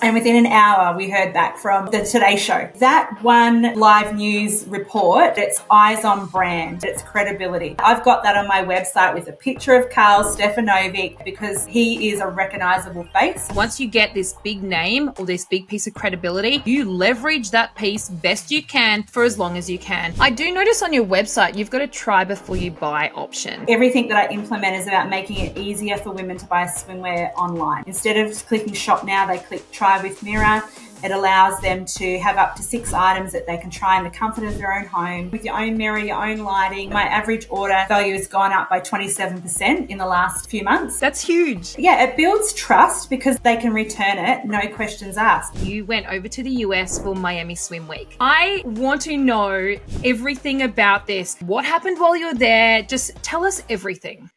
And within an hour, we heard back from the Today Show. That one live news report, it's eyes on brand, it's credibility. I've got that on my website with a picture of Carl Stefanovic because he is a recognizable face. Once you get this big name or this big piece of credibility, you leverage that piece best you can for as long as you can. I do notice on your website, you've got a try before you buy option. Everything that I implement is about making it easier for women to buy swimwear online. Instead of clicking shop now, they click try with Mirror. It allows them to have up to 6 items that they can try in the comfort of their own home with your own mirror, your own lighting. My average order value has gone up by 27% in the last few months. That's huge. Yeah, it builds trust because they can return it, no questions asked. You went over to the US for Miami Swim Week. I want to know everything about this. What happened while you were there? Just tell us everything.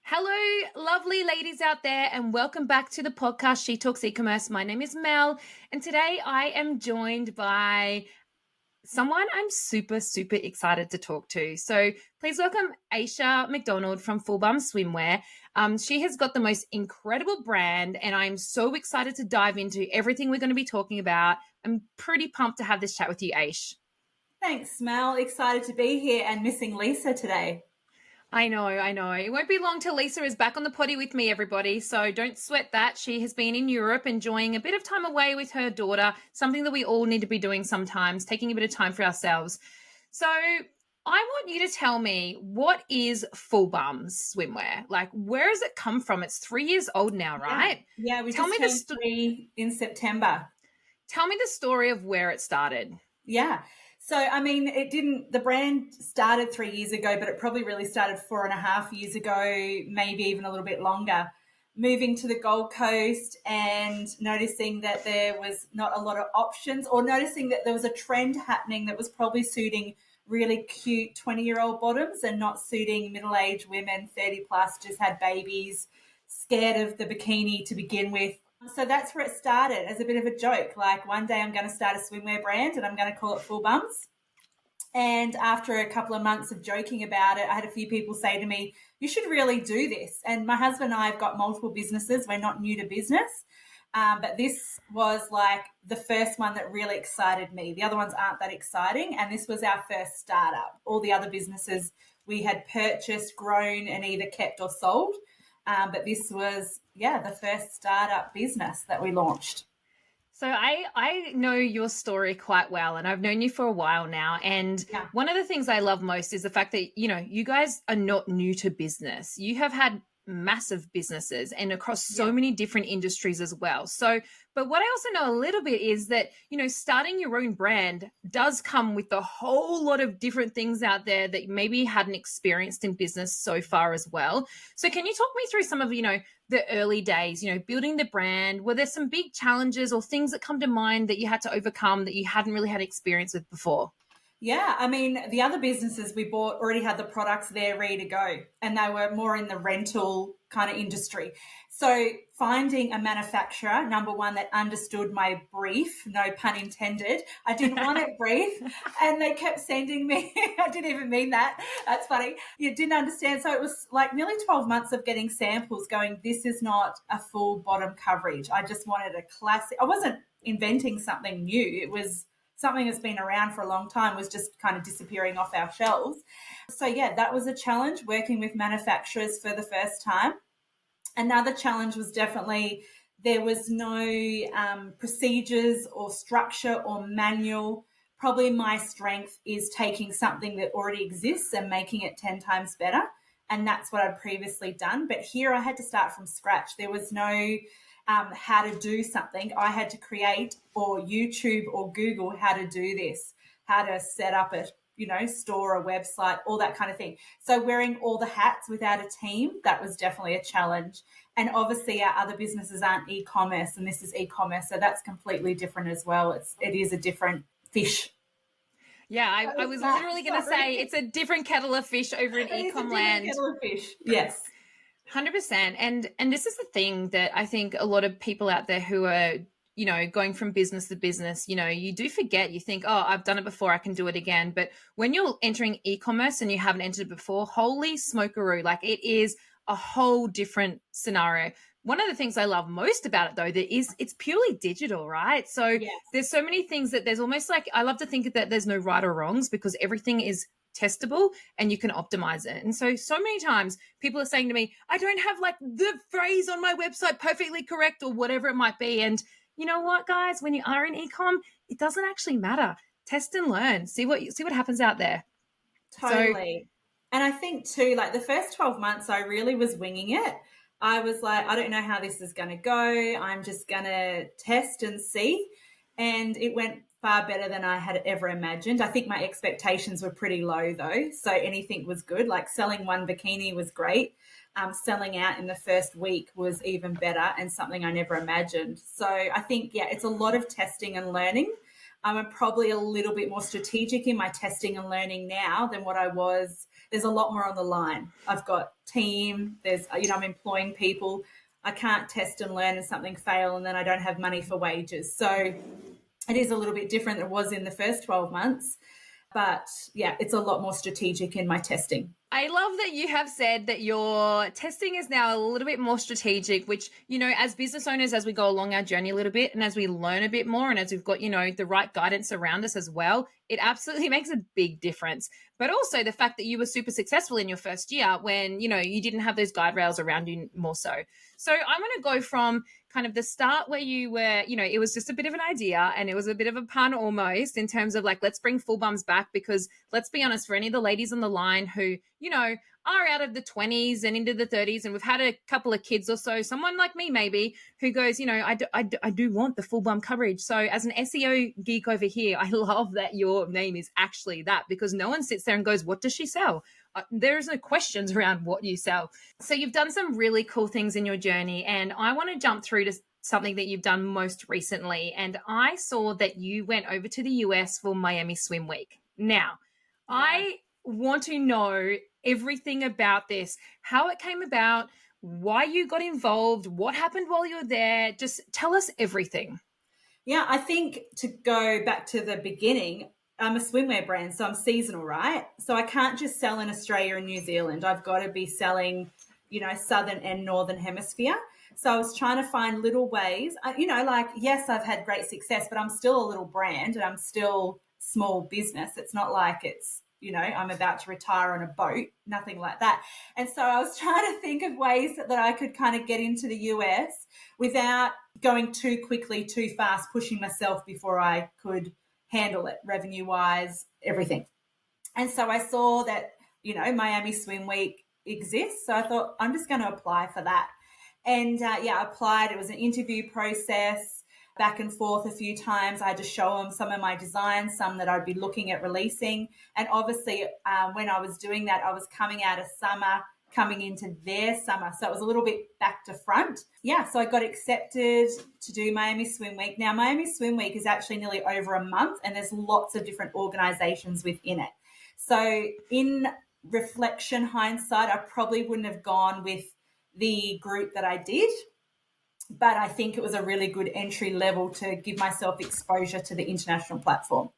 Hello, lovely ladies out there, and welcome back to the podcast, She Talks E-Commerce. My name is Mel, and today I am joined by someone I'm super, super excited to talk to. So please welcome Ashya McDonald from Bums Swimwear. She has got the most incredible brand, and I'm so excited to dive into everything we're going to be talking about. I'm pretty pumped to have this chat with you, Ash. Thanks, Mel. Excited to be here and missing Lisa today. I know. It won't be long till Lisa is back on the potty with me, everybody. So don't sweat that. She has been in Europe enjoying a bit of time away with her daughter, something that we all need to be doing sometimes, taking a bit of time for ourselves. So I want you to tell me, what is Bums Swimwear? Like, where does it come from? It's 3 years old now, right? Yeah, we just turned 3 in September. Tell me the story of where it started. Yeah. So, I mean, the brand started 3 years ago, but it probably really started 4.5 years ago, maybe even a little bit longer. Moving to the Gold Coast and noticing that there was not a lot of options, or noticing that there was a trend happening that was probably suiting really cute 20-year-old bottoms and not suiting middle-aged women, 30 plus, just had babies, scared of the bikini to begin with. So that's where it started, as a bit of a joke. Like, one day I'm going to start a swimwear brand and I'm going to call it Bums. And after a couple of months of joking about it, I had a few people say to me, you should really do this. And my husband and I have got multiple businesses. We're not new to business. But this was like the first one that really excited me. The other ones aren't that exciting. And this was our first startup. All the other businesses we had purchased, grown, and either kept or sold. But this was, the first startup business that we launched. So I know your story quite well, and I've known you for a while now. And one of the things I love most is the fact that, you guys are not new to business. You have had massive businesses and across so many different industries as well. So, but what I also know a little bit is that, starting your own brand does come with a whole lot of different things out there that maybe you hadn't experienced in business so far as well. So can you talk me through some of, the early days, building the brand? Were there some big challenges or things that come to mind that you had to overcome that you hadn't really had experience with before? Yeah, I mean, the other businesses we bought already had the products there ready to go, and they were more in the rental kind of industry. So finding a manufacturer, number one, that understood my brief, no pun intended. I didn't want it brief, and they kept sending me, I didn't even mean that. That's funny. You didn't understand. So it was like nearly 12 months of getting samples going, this is not a full bottom coverage. I just wanted a classic. I wasn't inventing something new. It was something that's been around for a long time, was just kind of disappearing off our shelves. So that was a challenge, working with manufacturers for the first time. Another challenge was definitely there was no procedures or structure or manual. Probably my strength is taking something that already exists and making it 10 times better. And that's what I'd previously done. But here I had to start from scratch. There was no how to do something. I had to create, or YouTube or Google how to do this, how to set up a store, a website, all that kind of thing. So wearing all the hats without a team, that was definitely a challenge. And obviously our other businesses aren't e-commerce, and this is e-commerce, so that's completely different as well. It is a different fish. Yeah, I was literally going to say it's a different kettle of fish over in e-com land. Kettle of fish, yes. 100%. And this is the thing that I think a lot of people out there who are, going from business to business, you do forget, you think, oh, I've done it before, I can do it again. But when you're entering e-commerce and you haven't entered it before, holy smokeroo, like it is a whole different scenario. One of the things I love most about it, though, that is it's purely digital, right? So Yes. there's so many things that there's almost like, I love to think that there's no right or wrongs because everything is testable and you can optimize it. And so many times people are saying to me, I don't have like the phrase on my website perfectly correct or whatever it might be. And you know what, guys, when you are in ecom, it doesn't actually matter. Test and learn. See what happens out there. Totally. And I think too, like the first 12 months, I really was winging it. I was like, I don't know how this is going to go. I'm just going to test and see. And it went far better than I had ever imagined. I think my expectations were pretty low though. So anything was good. Like selling one bikini was great. Selling out in the first week was even better and something I never imagined. So I think, yeah, it's a lot of testing and learning. I'm probably a little bit more strategic in my testing and learning now than what I was. There's a lot more on the line. I've got team. I'm employing people. I can't test and learn and something fail and then I don't have money for wages. So it is a little bit different than it was in the first 12 months. But yeah, it's a lot more strategic in my testing. I love that you have said that your testing is now a little bit more strategic, which, as business owners, as we go along our journey a little bit and as we learn a bit more and as we've got, the right guidance around us as well, it absolutely makes a big difference. But also the fact that you were super successful in your first year when, you didn't have those guide rails around you more so. So I'm going to go from kind of the start where you were, it was just a bit of an idea and it was a bit of a pun almost in terms of like, let's bring Full Bums back because let's be honest, for any of the ladies on the line who, are out of the 20s and into the 30s and we've had a couple of kids or so, someone like me maybe who goes, I do want the full bum coverage. So as an SEO geek over here, I love that your name is actually that because no one sits there and goes, what does she sell? There is no questions around what you sell. So you've done some really cool things in your journey and I want to jump through to something that you've done most recently. And I saw that you went over to the US for Miami Swim Week. Now, yeah. I want to know everything about this, how it came about, why you got involved, what happened while you were there. Just tell us everything. Yeah, I think to go back to the beginning, I'm a swimwear brand, so I'm seasonal, right? So I can't just sell in Australia and New Zealand. I've got to be selling, Southern and Northern Hemisphere. So I was trying to find little ways, yes, I've had great success, but I'm still a little brand and I'm still small business. It's not like it's, I'm about to retire on a boat, nothing like that. And so I was trying to think of ways that I could kind of get into the US without going too quickly, too fast, pushing myself before I could handle it revenue-wise, everything. And so I saw that, Miami Swim Week exists. So I thought, I'm just going to apply for that. And I applied. It was an interview process, back and forth a few times. I had to show them some of my designs, some that I'd be looking at releasing. And obviously, when I was doing that, I was coming out of summer, coming into their summer. So it was a little bit back to front. Yeah, so I got accepted to do Miami Swim Week. Now, Miami Swim Week is actually nearly over a month, and there's lots of different organizations within it. So in reflection, hindsight, I probably wouldn't have gone with the group that I did. But I think it was a really good entry level to give myself exposure to the international platform.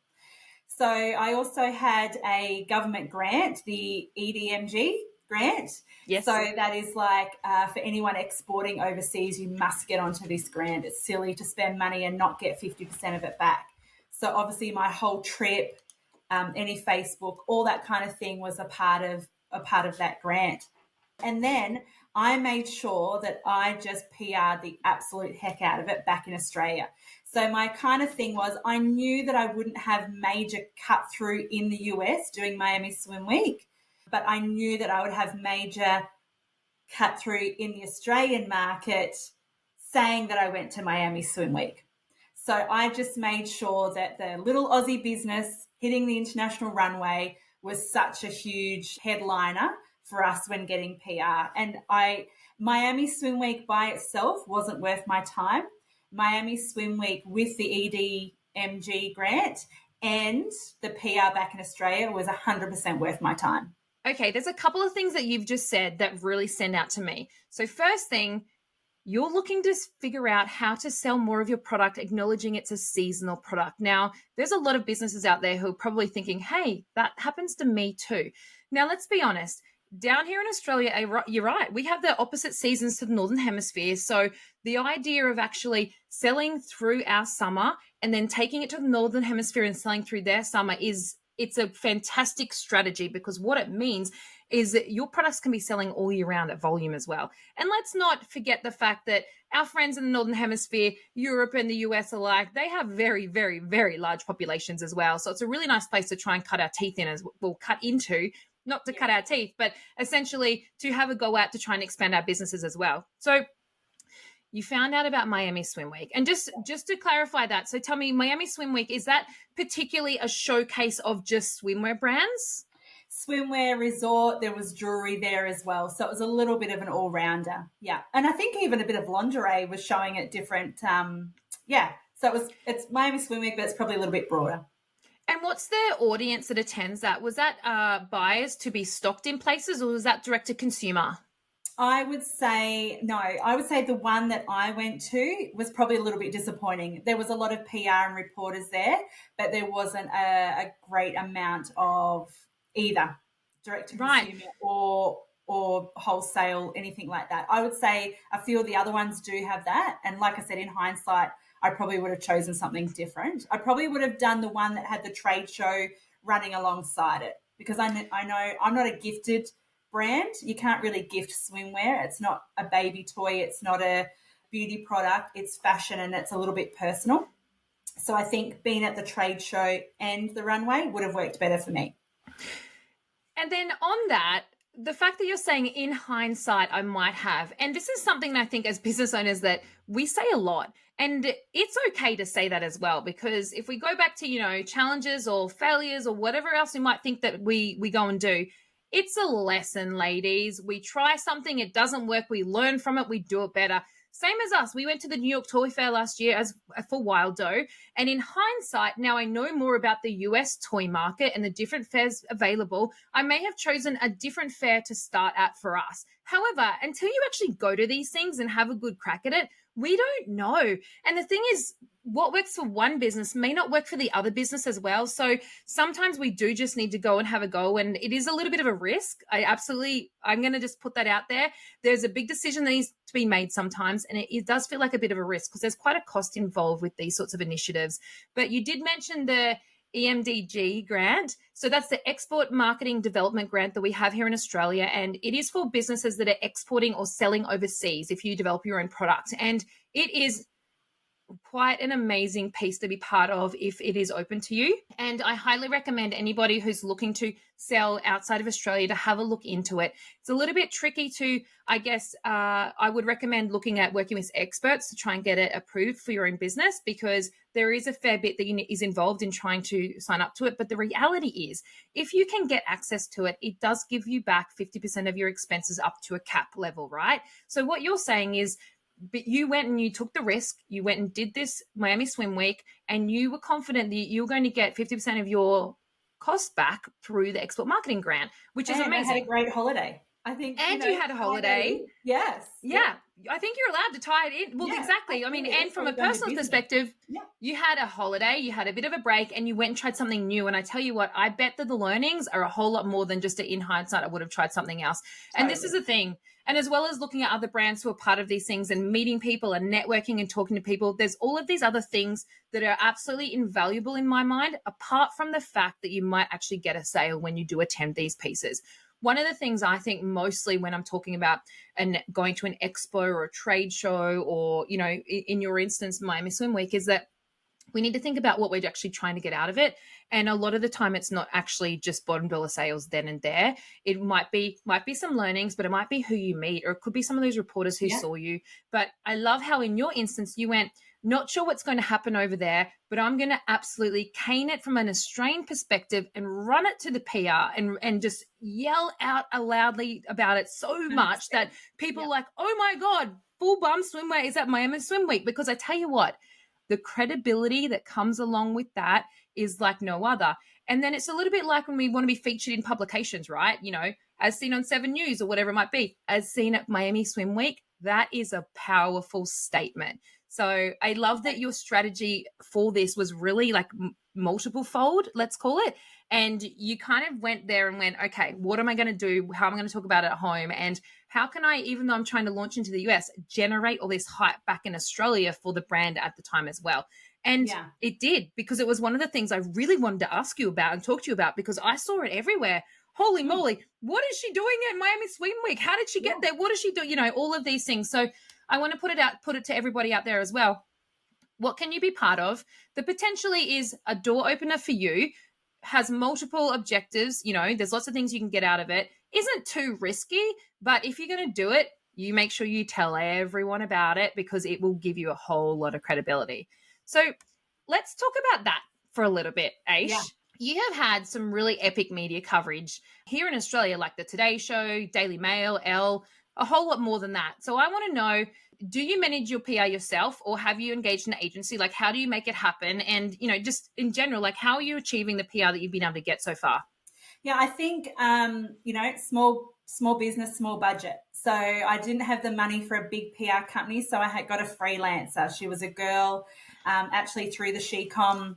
So I also had a government grant, the EDMG grant. Yes. So that is like for anyone exporting overseas, you must get onto this grant. It's silly to spend money and not get 50% of it back. So obviously my whole trip, any Facebook, all that kind of thing was a part of that grant. And then I made sure that I just PR'd the absolute heck out of it back in Australia. So my kind of thing was I knew that I wouldn't have major cut through in the US doing Miami Swim Week, but I knew that I would have major cut through in the Australian market saying that I went to Miami Swim Week. So I just made sure that the little Aussie business hitting the international runway was such a huge headliner for us when getting PR. And Miami Swim Week by itself wasn't worth my time. Miami Swim Week with the EDMG grant and the PR back in Australia was 100% worth my time. Okay, there's a couple of things that you've just said that really stand out to me. So first thing, you're looking to figure out how to sell more of your product, acknowledging it's a seasonal product. Now, there's a lot of businesses out there who are probably thinking, hey, that happens to me too. Now, let's be honest. down here in Australia, you're right. We have the opposite seasons to the Northern Hemisphere. So the idea of actually selling through our summer and then taking it to the Northern Hemisphere and selling through their summer it's a fantastic strategy, because what it means is that your products can be selling all year round at volume as well. And let's not forget the fact that our friends in the Northern Hemisphere, Europe and the US alike, they have very, very, very large populations as well. So it's a really nice place to try and cut our teeth in, as we'll cut into, not to cut our teeth, but essentially to have a go at to try and expand our businesses as well. So you found out about Miami Swim Week. And just to clarify that, so tell me, Miami Swim Week, is that particularly a showcase of just swimwear brands? Swimwear, resort, there was jewelry there as well. So it was a little bit of an all-rounder. Yeah. And I think even a bit of lingerie was showing at different, So it's Miami Swim Week, but it's probably a little bit broader. And what's the audience that attends that? Was that buyers to be stocked in places, or was that direct to consumer? I would say the one that I went to was probably a little bit disappointing. There was a lot of PR and reporters there, but there wasn't a great amount of either direct to consumer or wholesale, anything like that. I would say a few of the other ones do have that. And like I said, in hindsight, I probably would have chosen something different. I probably would have done the one that had the trade show running alongside it, because I know I'm not a gifted brand. You can't really gift swimwear. It's not a baby toy. It's not a beauty product. It's fashion, and it's a little bit personal. So I think being at the trade show and the runway would have worked better for me. And then on that, the fact that you're saying in hindsight, I might have, and this is something that I think as business owners that we say a lot, and it's okay to say that as well, because if we go back to, challenges or failures or whatever else we might think that we go and do, it's a lesson, ladies. We try something, it doesn't work, we learn from it, we do it better. Same as us. We went to the New York Toy Fair last year for Wild Doe. And in hindsight, now I know more about the US toy market and the different fairs available. I may have chosen a different fair to start at for us. However, until you actually go to these things and have a good crack at it, we don't know. And the thing is, what works for one business may not work for the other business as well. So sometimes we do just need to go and have a go. And it is a little bit of a risk. I'm going to just put that out there. There's a big decision that needs to be made sometimes. And it does feel like a bit of a risk, because there's quite a cost involved with these sorts of initiatives. But you did mention the EMDG grant. So that's the Export Marketing Development Grant that we have here in Australia. And it is for businesses that are exporting or selling overseas if you develop your own product. And it is quite an amazing piece to be part of if it is open to you. And I highly recommend anybody who's looking to sell outside of Australia to have a look into it. It's a little bit tricky to, I guess, I would recommend looking at working with experts to try and get it approved for your own business, because there is a fair bit that is involved in trying to sign up to it. But the reality is, if you can get access to it, it does give you back 50% of your expenses up to a cap level, right? So what you're saying is, but you went and you took the risk, you went and did this Miami Swim Week, and you were confident that you were going to get 50% of your costs back through the Export Marketing Grant, which is amazing. I had a great holiday, I think. And you had a holiday. Yes. Yeah. I think you're allowed to tie it in. Well, yeah, exactly. I mean, and from a personal perspective, you had a holiday, you had a bit of a break, and you went and tried something new. And I tell you what, I bet that the learnings are a whole lot more than just in hindsight, I would have tried something else. Totally. And this is the thing. And as well as looking at other brands who are part of these things and meeting people and networking and talking to people, there's all of these other things that are absolutely invaluable in my mind, apart from the fact that you might actually get a sale when you do attend these pieces. One of the things I think mostly when I'm talking about going to an expo or a trade show, or, in your instance, Miami Swim Week, is that we need to think about what we're actually trying to get out of it. And a lot of the time it's not actually just bottom dollar sales then and there. It might be some learnings, but it might be who you meet, or it could be some of those reporters who saw you. But I love how in your instance you went, not sure what's going to happen over there, but I'm going to absolutely cane it from an Australian perspective and run it to the PR and just yell out loudly about it so much that people are like, oh my God, full Bums Swimwear is at Miami Swim Week. Because I tell you what, the credibility that comes along with that is like no other. And then it's a little bit like when we want to be featured in publications, right? As seen on 7 News or whatever it might be, as seen at Miami Swim Week, that is a powerful statement. So I love that your strategy for this was really like multiple fold, let's call it. And you kind of went there and went, okay, what am I going to do? How am I going to talk about it at home? And how can I, even though I'm trying to launch into the US, generate all this hype back in Australia for the brand at the time as well? And it did, because it was one of the things I really wanted to ask you about and talk to you about, because I saw it everywhere. Holy moly, what is she doing at Miami Swim Week? How did she get there? What does she do? You know, all of these things. So I want to put it to everybody out there as well. What can you be part of that potentially is a door opener for you, has multiple objectives, you know, there's lots of things you can get out of it, isn't too risky, but if you're going to do it, you make sure you tell everyone about it, because it will give you a whole lot of credibility. So let's talk about that for a little bit, Aish. Yeah. You have had some really epic media coverage here in Australia, like the Today Show, Daily Mail, Elle, a whole lot more than that. So I want to know, do you manage your PR yourself, or have you engaged an agency? Like, how do you make it happen? And, you know, just in general, like, how are you achieving the PR that you've been able to get so far? Yeah, I think, you know, small business, small budget. So I didn't have the money for a big PR company, so I had got a freelancer. She was a girl actually through the SheCom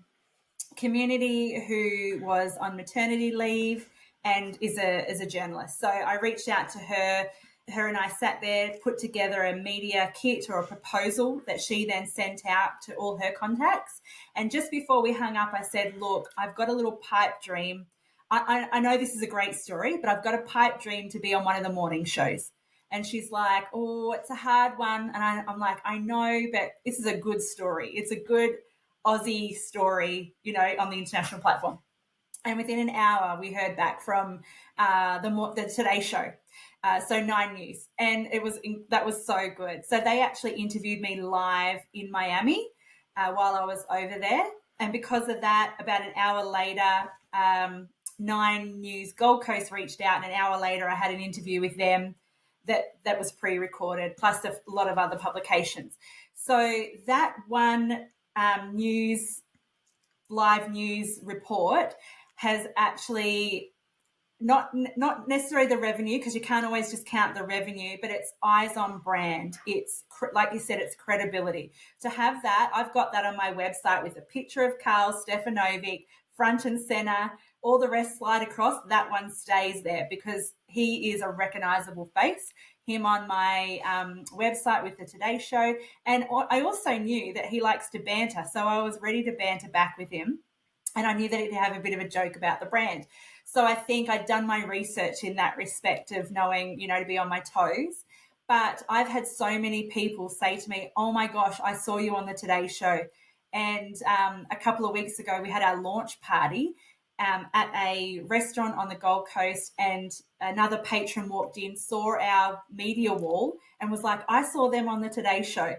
community who was on maternity leave and is a journalist. So I reached out to her. Her and I sat there, put together a media kit or a proposal that she then sent out to all her contacts. And just before we hung up, I said, look, I've got a little pipe dream. I know this is a great story, but I've got a pipe dream to be on one of the morning shows. And she's like, oh, it's a hard one. And I'm like, I know, but this is a good story. It's a good Aussie story, you know, on the international platform. And within an hour, we heard back from the Today Show, so 9 News, and that was so good. So they actually interviewed me live in Miami while I was over there, and because of that, about an hour later, 9 News Gold Coast reached out, and an hour later, I had an interview with them that was pre-recorded, plus a lot of other publications. So that one live news report has actually not necessarily the revenue, because you can't always just count the revenue, but it's eyes on brand. It's, like you said, it's credibility. To have that, I've got that on my website with a picture of Karl Stefanovic, front and center. All the rest slide across. That one stays there because he is a recognizable face. Him on my website with the Today Show. And I also knew that he likes to banter, so I was ready to banter back with him. And I knew that he'd have a bit of a joke about the brand. So I think I'd done my research in that respect of knowing, you know, to be on my toes. But I've had so many people say to me, oh my gosh, I saw you on the Today Show. And a couple of weeks ago, we had our launch party at a restaurant on the Gold Coast, and another patron walked in, saw our media wall and was like, I saw them on the Today Show.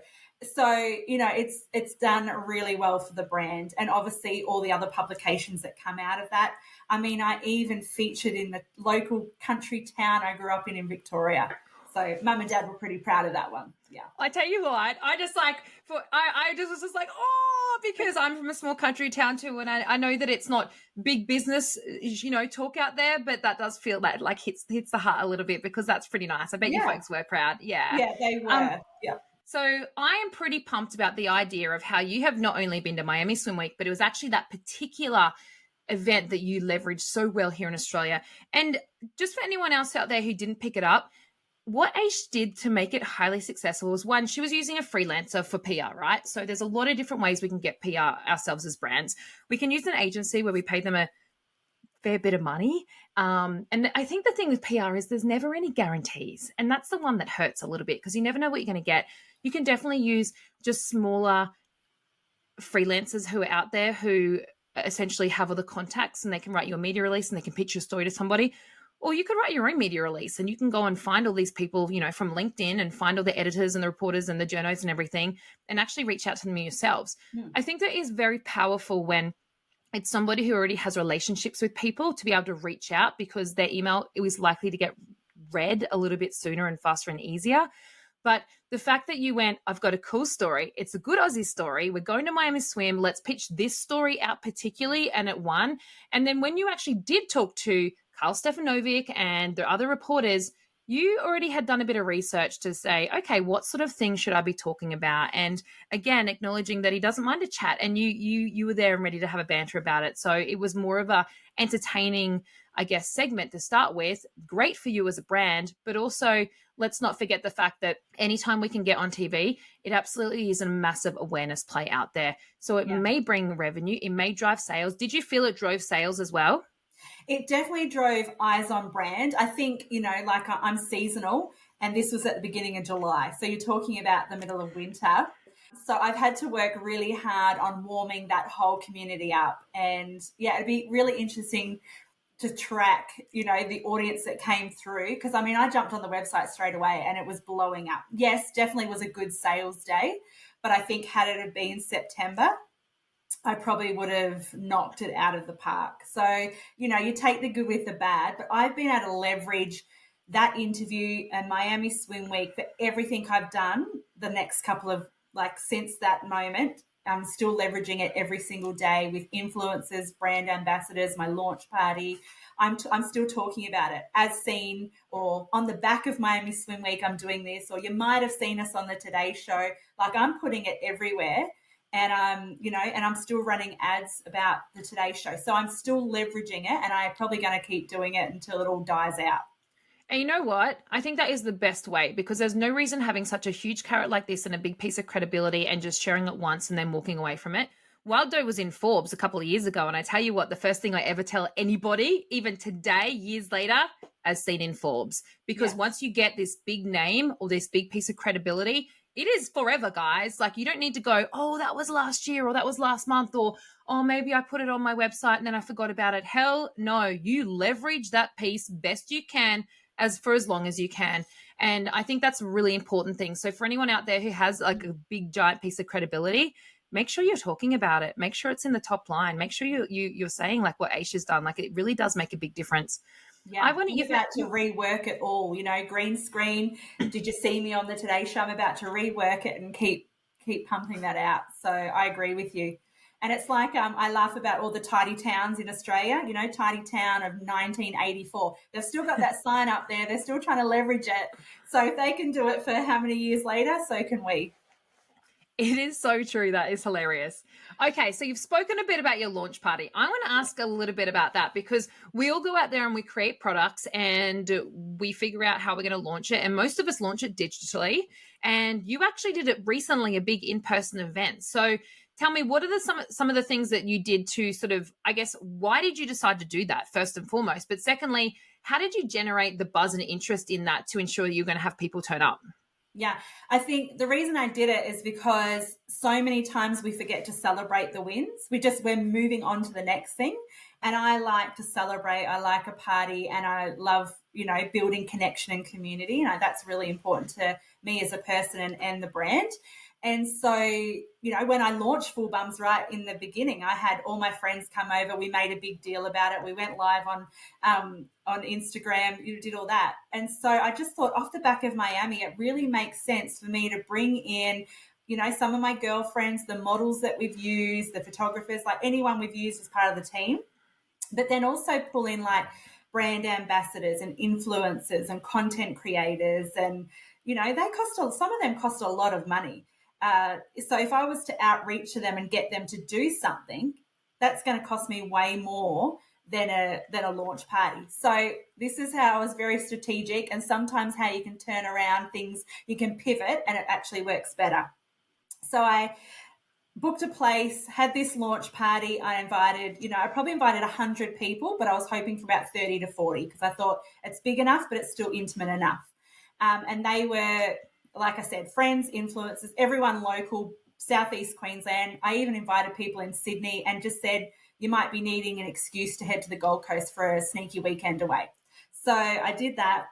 So, you know, it's done really well for the brand, and obviously all the other publications that come out of that. I mean, I even featured in the local country town I grew up in Victoria. So mum and dad were pretty proud of that one. Yeah. I tell you what, I just like, I just was just like, oh, because I'm from a small country town too. And I know that it's not big business, you know, talk out there, but that does feel that like hits the heart a little bit, because that's pretty nice. I bet you folks were proud. Yeah. Yeah, they were. Yeah. So I am pretty pumped about the idea of how you have not only been to Miami Swim Week, but it was actually that particular event that you leveraged so well here in Australia. And just for anyone else out there who didn't pick it up, what Aish did to make it highly successful was, one, she was using a freelancer for PR, right? So there's a lot of different ways we can get PR ourselves as brands. We can use an agency where we pay them a fair bit of money. And I think the thing with PR is there's never any guarantees. And that's the one that hurts a little bit, because you never know what you're going to get. You can definitely use just smaller freelancers who are out there who essentially have all the contacts, and they can write you a media release and they can pitch your story to somebody. Or you could write your own media release, and you can go and find all these people, you know, from LinkedIn, and find all the editors and the reporters and the journos and everything, and actually reach out to them yourselves. I think that is very powerful when it's somebody who already has relationships with people, to be able to reach out, because their email is likely to get read a little bit sooner and faster and easier. But the fact that you went, I've got a cool story. It's a good Aussie story. We're going to Miami Swim. Let's pitch this story out particularly, and it won. And then when you actually did talk to Karl Stefanovic and the other reporters, you already had done a bit of research to say, okay, what sort of things should I be talking about? And again, acknowledging that he doesn't mind a chat, and you were there and ready to have a banter about it. So it was more of a entertaining, I guess, segment to start with. Great for you as a brand, but also let's not forget the fact that anytime we can get on TV, it absolutely is a massive awareness play out there. So it may bring revenue, it may drive sales. Did you feel it drove sales as well? It definitely drove eyes on brand. I think, like I'm seasonal, and this was at the beginning of July. So you're talking about the middle of winter. So I've had to work really hard on warming that whole community up. And yeah, it'd be really interesting to track, the audience that came through. Because I jumped on the website straight away and it was blowing up. Yes, definitely was a good sales day. But I think had it have been September, I probably would have knocked it out of the park. So, you take the good with the bad, but I've been able to leverage that interview and Miami Swim Week for everything I've done the next couple of, since that moment. I'm still leveraging it every single day with influencers, brand ambassadors, my launch party. I'm still talking about it as seen, or on the back of Miami Swim Week, I'm doing this, or you might have seen us on the Today Show. I'm putting it everywhere. And I'm still running ads about the Today Show. So I'm still leveraging it, and I'm probably going to keep doing it until it all dies out. And you know what? I think that is the best way, because there's no reason having such a huge carrot like this and a big piece of credibility and just sharing it once and then walking away from it. Wild Doe was in Forbes a couple of years ago, and I tell you what, the first thing I ever tell anybody, even today, years later, as seen in Forbes, because once you get this big name or this big piece of credibility, it is forever, guys. You don't need to go, oh, that was last year, or that was last month, or, oh, maybe I put it on my website and then I forgot about it. Hell no, you leverage that piece best you can for as long as you can. And I think that's a really important thing. So for anyone out there who has a big, giant piece of credibility, make sure you're talking about it. Make sure it's in the top line. Make sure you're saying what Ashya's done. It really does make a big difference. Yeah, I'm about to rework it all. Green screen. Did you see me on the Today Show? I'm about to rework it and keep pumping that out. So I agree with you. And it's I laugh about all the tidy towns in Australia. Tidy town of 1984. They've still got that sign up there. They're still trying to leverage it. So if they can do it for how many years later, so can we. It is so true. That is hilarious. Okay, so you've spoken a bit about your launch party. I want to ask a little bit about that, because we all go out there and we create products and we figure out how we're going to launch it. And most of us launch it digitally. And you actually did it recently, a big in-person event. So tell me, what are some of the things that you did to sort of, I guess, why did you decide to do that first and foremost? But secondly, how did you generate the buzz and interest in that to ensure you're going to have people turn up? Yeah, I think the reason I did it is because so many times we forget to celebrate the wins. We're moving on to the next thing. And I like to celebrate. I like a party, and I love, building connection and community. That's really important to me as a person and the brand. And so, when I launched Full Bums right in the beginning, I had all my friends come over. We made a big deal about it. We went live on Instagram, did all that. And so I just thought, off the back of Miami, it really makes sense for me to bring in, some of my girlfriends, the models that we've used, the photographers, anyone we've used as part of the team, but then also pull in brand ambassadors and influencers and content creators. And, some of them cost a lot of money. So if I was to outreach to them and get them to do something, that's going to cost me way more than a launch party. So this is how I was very strategic, and sometimes how you can turn around things, you can pivot, and it actually works better. So I booked a place, had this launch party. I probably invited 100 people, but I was hoping for about 30 to 40, because I thought it's big enough, but it's still intimate enough. And they were, like I said, friends, influencers, everyone local, Southeast Queensland. I even invited people in Sydney and just said, you might be needing an excuse to head to the Gold Coast for a sneaky weekend away. So I did that,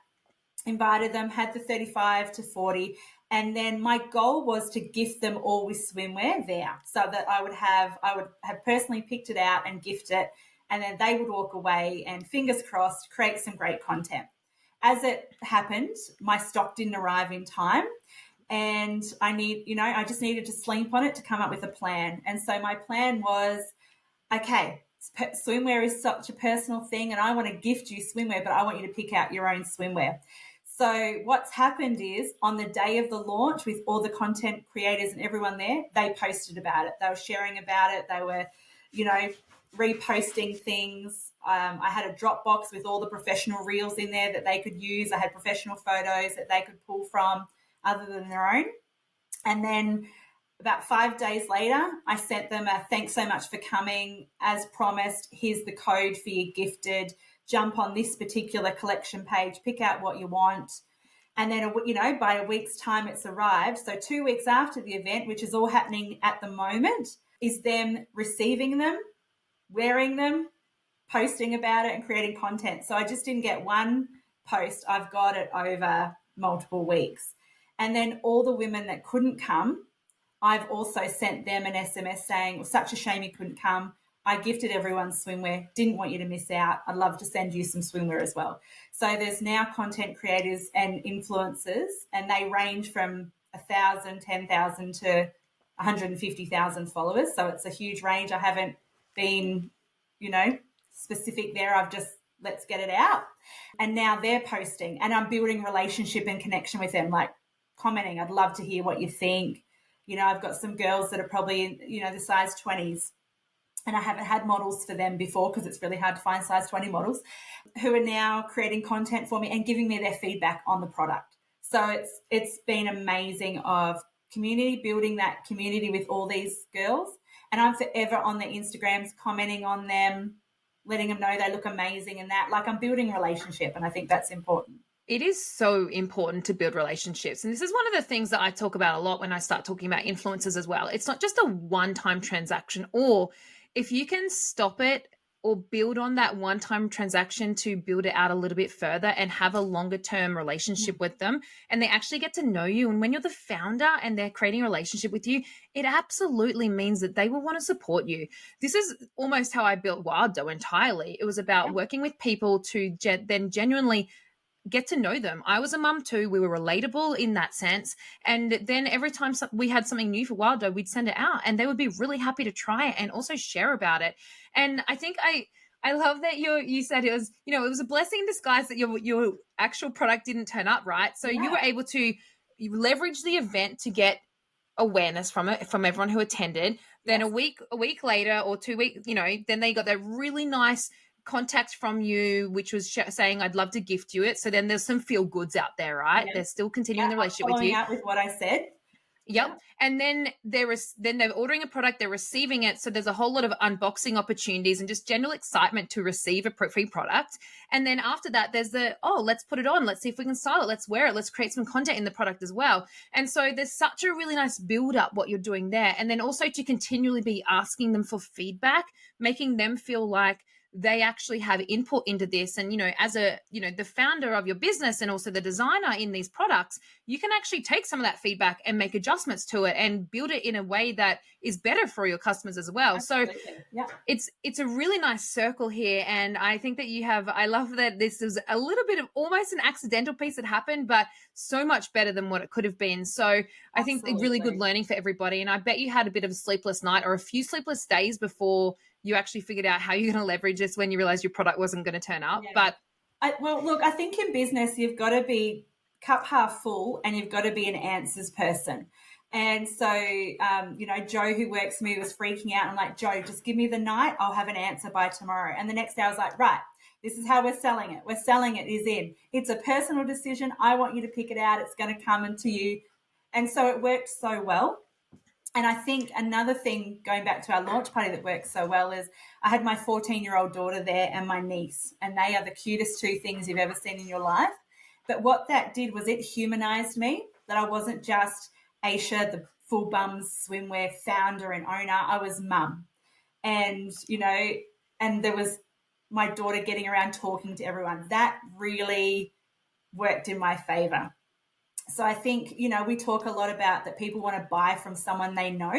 invited them, had the 35 to 40. And then my goal was to gift them all with swimwear there, so that I would have personally picked it out and gift it. And then they would walk away and, fingers crossed, create some great content. As it happened, my stock didn't arrive in time, and I just needed to sleep on it to come up with a plan. And so my plan was, okay, swimwear is such a personal thing, and I want to gift you swimwear, but I want you to pick out your own swimwear. So what's happened is on the day of the launch, with all the content creators and everyone there, they posted about it. They were sharing about it. They were, reposting things. I had a Dropbox with all the professional reels in there that they could use. I had professional photos that they could pull from other than their own. And then about 5 days later, I sent them a thanks so much for coming. As promised, here's the code for your gifted. Jump on this particular collection page, pick out what you want. And then, by a week's time, it's arrived. So 2 weeks after the event, which is all happening at the moment, is them receiving them, wearing them, posting about it, and creating content. So I just didn't get one post. I've got it over multiple weeks. And then all the women that couldn't come, I've also sent them an SMS saying, it was such a shame you couldn't come. I gifted everyone swimwear. Didn't want you to miss out. I'd love to send you some swimwear as well. So there's now content creators and influencers, and they range from 1,000, 10,000 to 150,000 followers. So it's a huge range. I haven't been, specific there. I've just, let's get it out. And now they're posting, and I'm building relationship and connection with them, like commenting, I'd love to hear what you think. I've got some girls that are probably in, the size 20s, and I haven't had models for them before because it's really hard to find size 20 models, who are now creating content for me and giving me their feedback on the product. So it's been amazing of community, building that community with all these girls. And I'm forever on their Instagrams, commenting on them, letting them know they look amazing and that. Like, I'm building relationship, and I think that's important. It is so important to build relationships. And this is one of the things that I talk about a lot when I start talking about influencers as well. It's not just a one-time transaction, or if you can stop it or build on that one-time transaction to build it out a little bit further and have a longer-term relationship with them, and they actually get to know you. And when you're the founder and they're creating a relationship with you, it absolutely means that they will want to support you. This is almost how I built Wild Dough entirely. It was about working with people to then genuinely get to know them. I was a mum too. We were relatable in that sense. And then every time we had something new for Wild Dough, we'd send it out, and they would be really happy to try it and also share about it. And I think I love that you said it was, it was a blessing in disguise that your actual product didn't turn up, right? So you were able to leverage the event to get awareness from it, from everyone who attended. Then a week later or 2 weeks, then they got that really nice contact from you, which was saying, I'd love to gift you it. So then there's some feel goods out there, right? They're still continuing the relationship with you. Out with what I said. Yep. And then they're ordering a product, they're receiving it. So there's a whole lot of unboxing opportunities and just general excitement to receive a free product. And then after that, there's let's put it on. Let's see if we can style it. Let's wear it. Let's create some content in the product as well. And so there's such a really nice build up what you're doing there. And then also to continually be asking them for feedback, making them feel like they actually have input into this. And, as the founder of your business and also the designer in these products, you can actually take some of that feedback and make adjustments to it and build it in a way that is better for your customers as well. Absolutely. So it's a really nice circle here. And I think that I love that this is a little bit of almost an accidental piece that happened, but so much better than what it could have been. So I think really good learning for everybody. And I bet you had a bit of a sleepless night or a few sleepless days before you actually figured out how you're going to leverage this when you realized your product wasn't going to turn up. But I think in business, you've got to be cup half full and you've got to be an answers person. And so, Joe, who works for me, was freaking out. I'm like, Joe, just give me the night. I'll have an answer by tomorrow. And the next day I was like, right, this is how we're selling it. We're selling it is in. It's a personal decision. I want you to pick it out. It's going to come into you. And so it worked so well. And I think another thing, going back to our launch party, that works so well is I had my 14-year-old daughter there and my niece, and they are the cutest two things you've ever seen in your life. But what that did was it humanized me, that I wasn't just Ashya, the full Bums Swimwear founder and owner. I was mum. And, and there was my daughter getting around talking to everyone. That really worked in my favor. So I think, we talk a lot about that people want to buy from someone they know.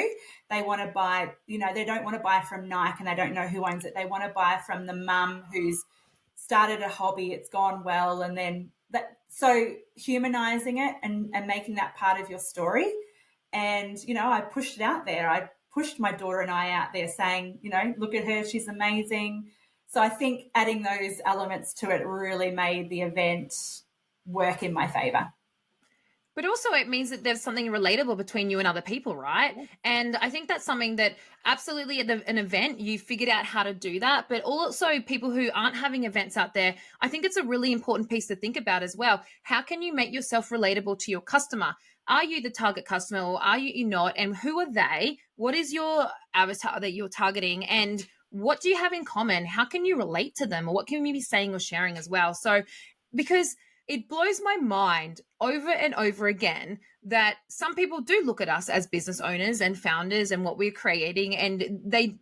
They want to buy, they don't want to buy from Nike and they don't know who owns it. They want to buy from the mum who's started a hobby, it's gone well. And then so humanizing it and making that part of your story. And, I pushed it out there. I pushed my daughter and I out there saying, look at her, she's amazing. So I think adding those elements to it really made the event work in my favor. But also it means that there's something relatable between you and other people, right? And I think that's something that absolutely at an event you figured out how to do that. But also people who aren't having events out there, I think it's a really important piece to think about as well. How can you make yourself relatable to your customer? Are you the target customer or are you not? And who are they? What is your avatar that you're targeting? And what do you have in common? How can you relate to them? Or what can you be saying or sharing as well? So, because it blows my mind over and over again that some people do look at us as business owners and founders and what we're creating, and they,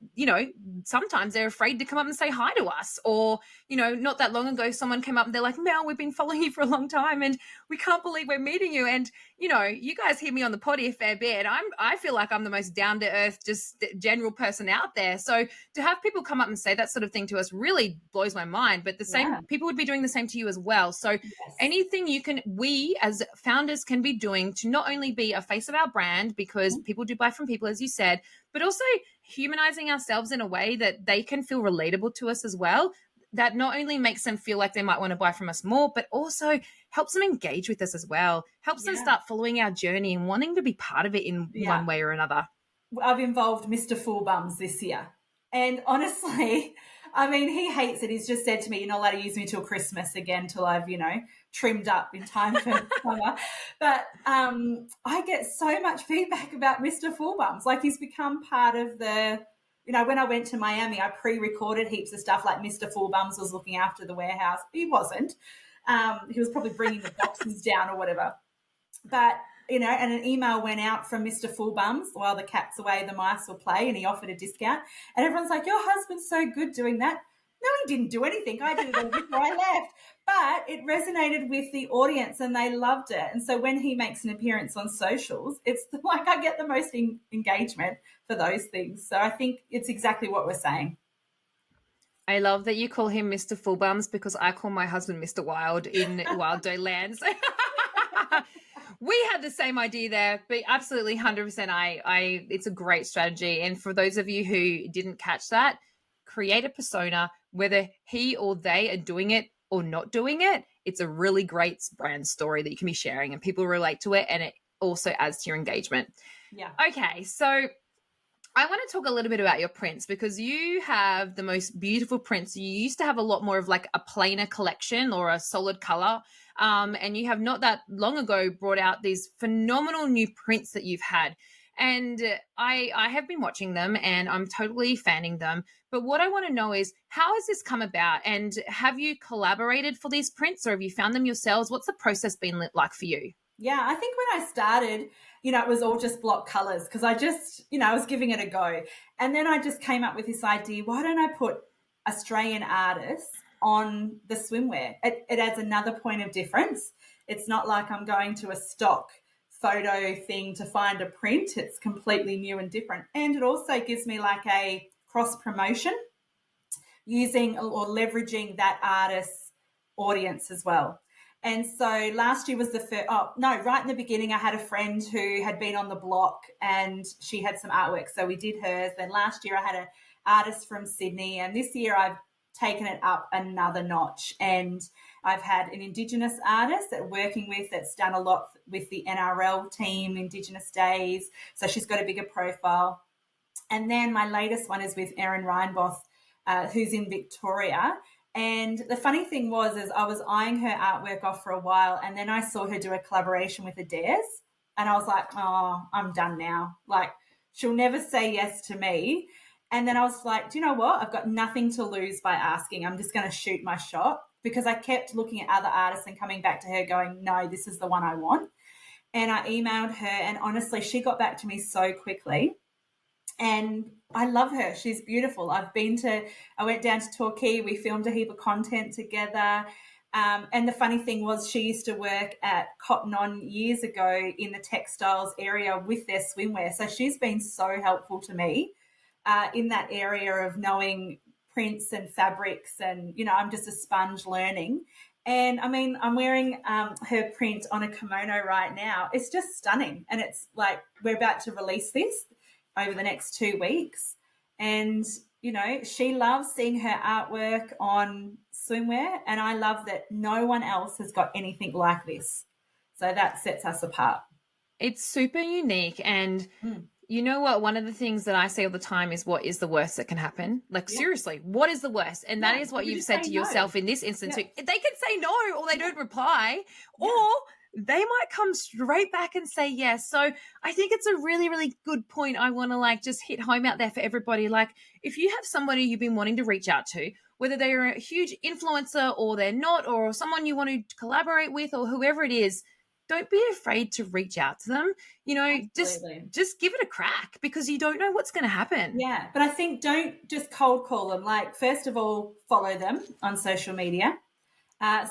sometimes they're afraid to come up and say hi to us. Or, not that long ago, someone came up and they're like, Mel, we've been following you for a long time and we can't believe we're meeting you. And, you guys hear me on the potty a fair bit. I feel like I'm the most down to earth, just general person out there. So to have people come up and say that sort of thing to us really blows my mind. But the same people would be doing the same to you as well. So anything we as founders can be doing to not only be a face of our brand, because people do buy from people, as you said, but also humanizing ourselves in a way that they can feel relatable to us as well. That not only makes them feel like they might want to buy from us more, but also helps them engage with us as well, helps them start following our journey and wanting to be part of it in one way or another. I've involved Mr. Full Bums this year. And honestly, I mean, he hates it. He's just said to me, you're not allowed to use me till Christmas again, till I've, trimmed up in time for summer. But I get so much feedback about Mr. Full Bums. Like, he's become part of the, when I went to Miami, I pre-recorded heaps of stuff, like Mr. Full Bums was looking after the warehouse. He wasn't. He was probably bringing the boxes down or whatever. But, and an email went out from Mr. Full Bums, while the cat's away, the mice will play, and he offered a discount. And everyone's like, your husband's so good doing that. No, he didn't do anything. I did it all before I left. But it resonated with the audience and they loved it. And so when he makes an appearance on socials, it's like I get the most engagement for those things. So I think it's exactly what we're saying. I love that you call him Mr. Full Bums, because I call my husband Mr. Wild in Wild Doe Land. So we had the same idea there, but absolutely 100%. It's a great strategy. And for those of you who didn't catch that, create a persona, whether he or they are doing it or not doing it. It's a really great brand story that you can be sharing and people relate to it, and it also adds to your engagement. Yeah. Okay, so I want to talk a little bit about your prints, because you have the most beautiful prints. You used to have a lot more of like a plainer collection or a solid color, and you have not that long ago brought out these phenomenal new prints that you've had. And I have been watching them and I'm totally fanning them. But what I want to know is, how has this come about? And have you collaborated for these prints, or have you found them yourselves? What's the process been like for you? Yeah, I think when I started, it was all just block colors, because I just, I was giving it a go. And then I just came up with this idea, why don't I put Australian artists on the swimwear? It adds another point of difference. It's not like I'm going to a stock photo thing to find a print. It's completely new and different. And it also gives me like a cross promotion using or leveraging that artist's audience as well. And so last year was the first, right in the beginning, I had a friend who had been on the block and she had some artwork. So we did hers. Then last year I had an artist from Sydney, and this year I've taken it up another notch. And I've had an Indigenous artist that working with, that's done a lot with the NRL team, Indigenous Days. So she's got a bigger profile. And then my latest one is with Erin Reinboth, who's in Victoria. And the funny thing was, is I was eyeing her artwork off for a while, and then I saw her do a collaboration with Adair's, and I was like, oh, I'm done now. Like, she'll never say yes to me. And then I was like, do you know what? I've got nothing to lose by asking. I'm just going to shoot my shot, because I kept looking at other artists and coming back to her going, no, this is the one I want. And I emailed her, and honestly, she got back to me so quickly. And I love her. She's beautiful. I went down to Torquay. We filmed a heap of content together. And the funny thing was, she used to work at Cotton On years ago in the textiles area with their swimwear. So she's been so helpful to me in that area of knowing prints and fabrics. And, I'm just a sponge learning. And I mean, I'm wearing her print on a kimono right now. It's just stunning. And it's like, we're about to release this over the next 2 weeks. And, she loves seeing her artwork on swimwear, and I love that no one else has got anything like this. So that sets us apart. It's super unique. And you know what? One of the things that I say all the time is, what is the worst that can happen? Like, seriously, what is the worst? And that is what you've said to yourself in this instance. They can say no, or they don't reply, or they might come straight back and say yes. So I think it's a really, really good point. I want to like just hit home out there for everybody. Like, if you have somebody you've been wanting to reach out to, whether they're a huge influencer or they're not, or someone you want to collaborate with, or whoever it is, don't be afraid to reach out to them. You know, just give it a crack, because you don't know what's going to happen. Yeah, but I think don't just cold call them. Like, first of all, follow them on social media.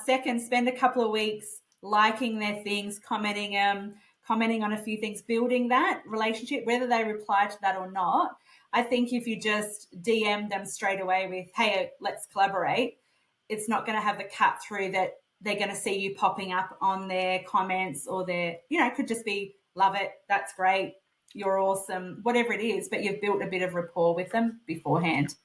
Second, spend a couple of weeks liking their things, commenting on a few things, building that relationship, whether they reply to that or not. I think if you just DM them straight away with, hey, let's collaborate, it's not going to have the cut through that they're going to see you popping up on their comments, or their, you know, it could just be, love it, that's great, you're awesome, whatever it is, but you've built a bit of rapport with them beforehand.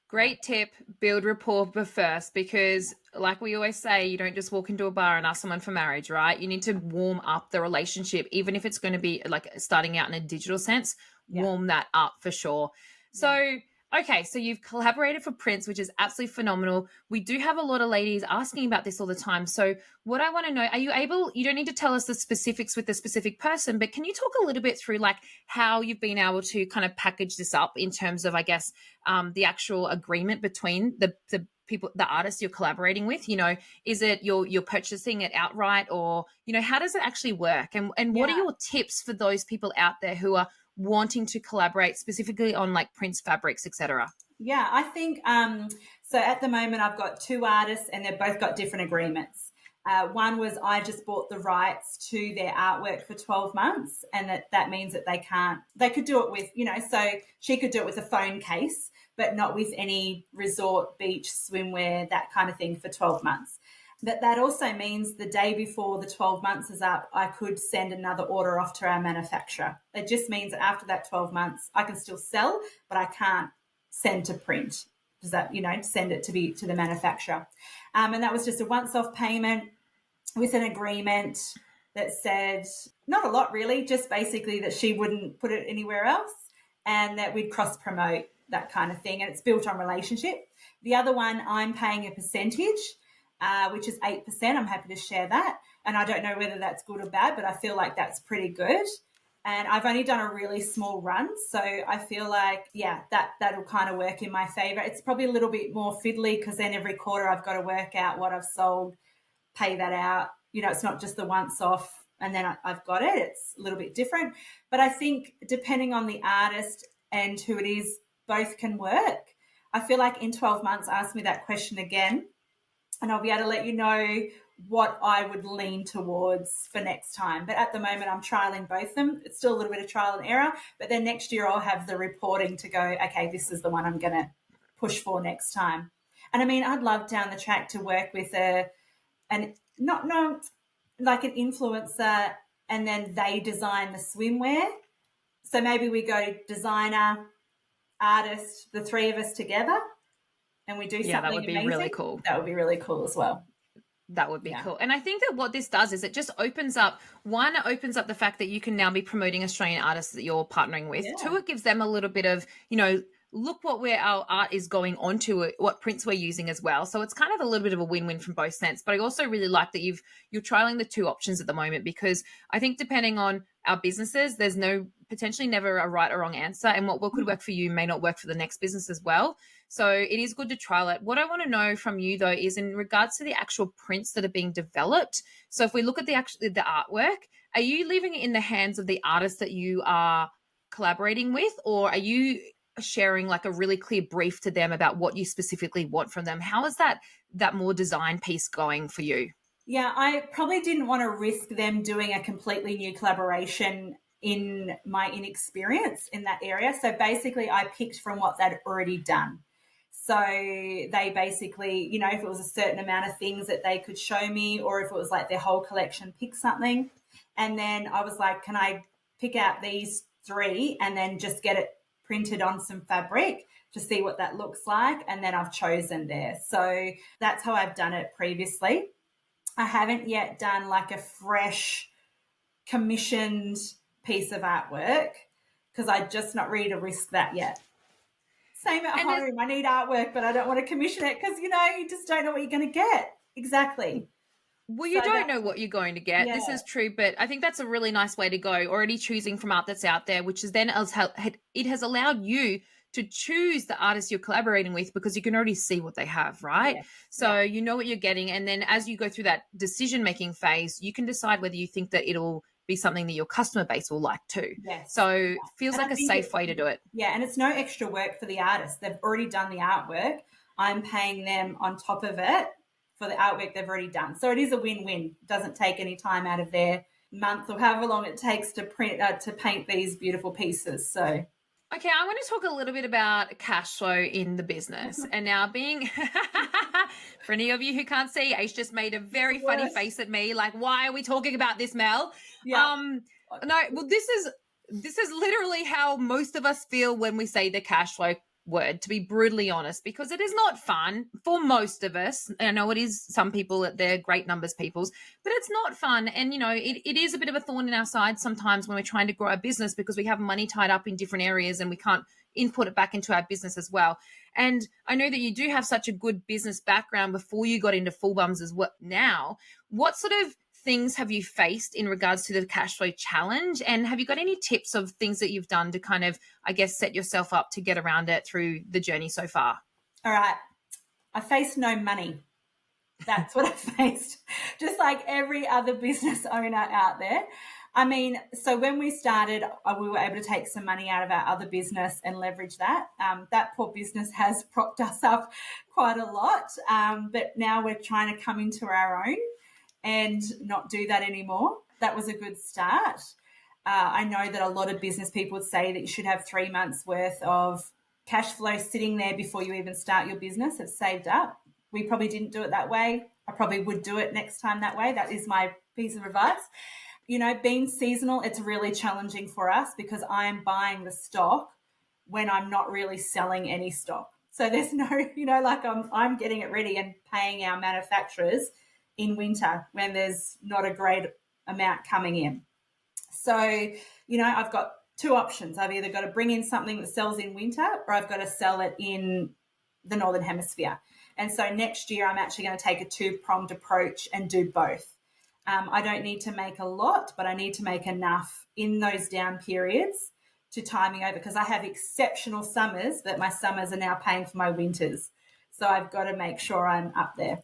Great tip, build rapport first, because like we always say, you don't just walk into a bar and ask someone for marriage, right? You need to warm up the relationship, even if it's going to be like starting out in a digital sense, warm that up for sure. So, okay, so you've collaborated for prints, which is absolutely phenomenal. We do have a lot of ladies asking about this all the time. So what I want to know, are you able, you don't need to tell us the specifics with the specific person, but can you talk a little bit through like how you've been able to kind of package this up in terms of, I guess, the actual agreement between the people, the artists you're collaborating with? You know, is it you're purchasing it outright, or, you know, how does it actually work? And what are your tips for those people out there who are wanting to collaborate specifically on like prints, fabrics, etc.? Yeah, I think so at the moment I've got two artists, and they've both got different agreements. One was I just bought the rights to their artwork for 12 months, and that means that they could do it with, you know, so she could do it with a phone case, but not with any resort, beach, swimwear, that kind of thing, for 12 months. But that also means the day before the 12 months is up, I could send another order off to our manufacturer. It just means that after that 12 months, I can still sell, but I can't send to print. Does that, you know, send it to the manufacturer. And that was just a once-off payment with an agreement that said not a lot really, just basically that she wouldn't put it anywhere else, and that we'd cross-promote, that kind of thing. And it's built on relationship. The other one, I'm paying a percentage, which is 8%. I'm happy to share that. And I don't know whether that's good or bad, but I feel like that's pretty good. And I've only done a really small run, so I feel like, that'll kind of work in my favour. It's probably a little bit more fiddly, because then every quarter I've got to work out what I've sold, pay that out. You know, it's not just the once off and then I've got it. It's a little bit different. But I think depending on the artist and who it is, both can work. I feel like in 12 months, ask me that question again, and I'll be able to let you know what I would lean towards for next time. But at the moment, I'm trialing both of them. It's still a little bit of trial and error, but then next year I'll have the reporting to go, okay, this is the one I'm going to push for next time. And I mean, I'd love down the track to work with an influencer, and then they design the swimwear. So maybe we go designer, artist, the three of us together, and we do something that would be amazing. Really cool. That would be really cool as well. That would be cool. And I think that what this does is it just opens up the fact that you can now be promoting Australian artists that you're partnering with. Two, it gives them a little bit of, you know, look where our art is going on to, what prints we're using as well. So it's kind of a little bit of a win-win from both sense. But I also really like that you're trialing the two options at the moment, because I think depending on our businesses, there's potentially never a right or wrong answer. And what could work for you may not work for the next business as well. So it is good to trial it. What I want to know from you, though, is in regards to the actual prints that are being developed. So if we look at the artwork, are you leaving it in the hands of the artist that you are collaborating with, or are you sharing like a really clear brief to them about what you specifically want from them? How is that more design piece going for you? Yeah, I probably didn't want to risk them doing a completely new collaboration in my inexperience in that area. So basically I picked from what they'd already done. So they basically, you know, if it was a certain amount of things that they could show me, or if it was like their whole collection, pick something. And then I was like, can I pick out these three and then just get it printed on some fabric to see what that looks like, and then I've chosen there. So that's how I've done it previously. I haven't yet done like a fresh commissioned piece of artwork because I'm just not ready to risk that yet. Same at home. I need artwork, but I don't want to commission it because, you just don't know what you're going to get. Exactly. Well, you don't know what you're going to get. Yeah. This is true, but I think that's a really nice way to go. Already choosing from art that's out there, which is then it has allowed you to choose the artists you're collaborating with because you can already see what they have, right? Yeah. So you know what you're getting. And then as you go through that decision-making phase, you can decide whether you think that it'll be something that your customer base will like too. Yes. So feels like a safe way to do it. Yeah, and it's no extra work for the artist. They've already done the artwork. I'm paying them on top of it for the artwork they've already done. So it is a win-win. It doesn't take any time out of their month or however long it takes to paint these beautiful pieces. So okay, I want to talk a little bit about cash flow in the business. And now being, for any of you who can't see, Ace just made a very funny face at me. Like, why are we talking about this, Mel? Yeah. No, well, this is literally how most of us feel when we say the cash flow word, to be brutally honest, because it is not fun for most of us. I know it is some people, they're great numbers peoples, but it's not fun. And, it is a bit of a thorn in our side sometimes when we're trying to grow our business because we have money tied up in different areas and we can't input it back into our business as well. And I know that you do have such a good business background before you got into Full Bums as well. Now, what sort of things have you faced in regards to the cash flow challenge? And have you got any tips of things that you've done to kind of, I guess, set yourself up to get around it through the journey so far? All right. I faced no money. That's what I faced. Just like every other business owner out there. I mean, so when we started, we were able to take some money out of our other business and leverage that. That poor business has propped us up quite a lot. But now we're trying to come into our own and not do that anymore. That was a good start. I know that a lot of business people would say that you should have 3 months worth of cash flow sitting there before you even start your business. It's saved up. We probably didn't do it that way. I probably would do it next time that way. That is my piece of advice. Being seasonal, it's really challenging for us because I'm buying the stock when I'm not really selling any stock. So there's no, I'm getting it ready and paying our manufacturers in winter when there's not a great amount coming in. So, I've got two options. I've either got to bring in something that sells in winter or I've got to sell it in the Northern Hemisphere. And so next year I'm actually going to take a two-pronged approach and do both. I don't need to make a lot, but I need to make enough in those down periods to tie me over because I have exceptional summers, but my summers are now paying for my winters. So I've got to make sure I'm up there.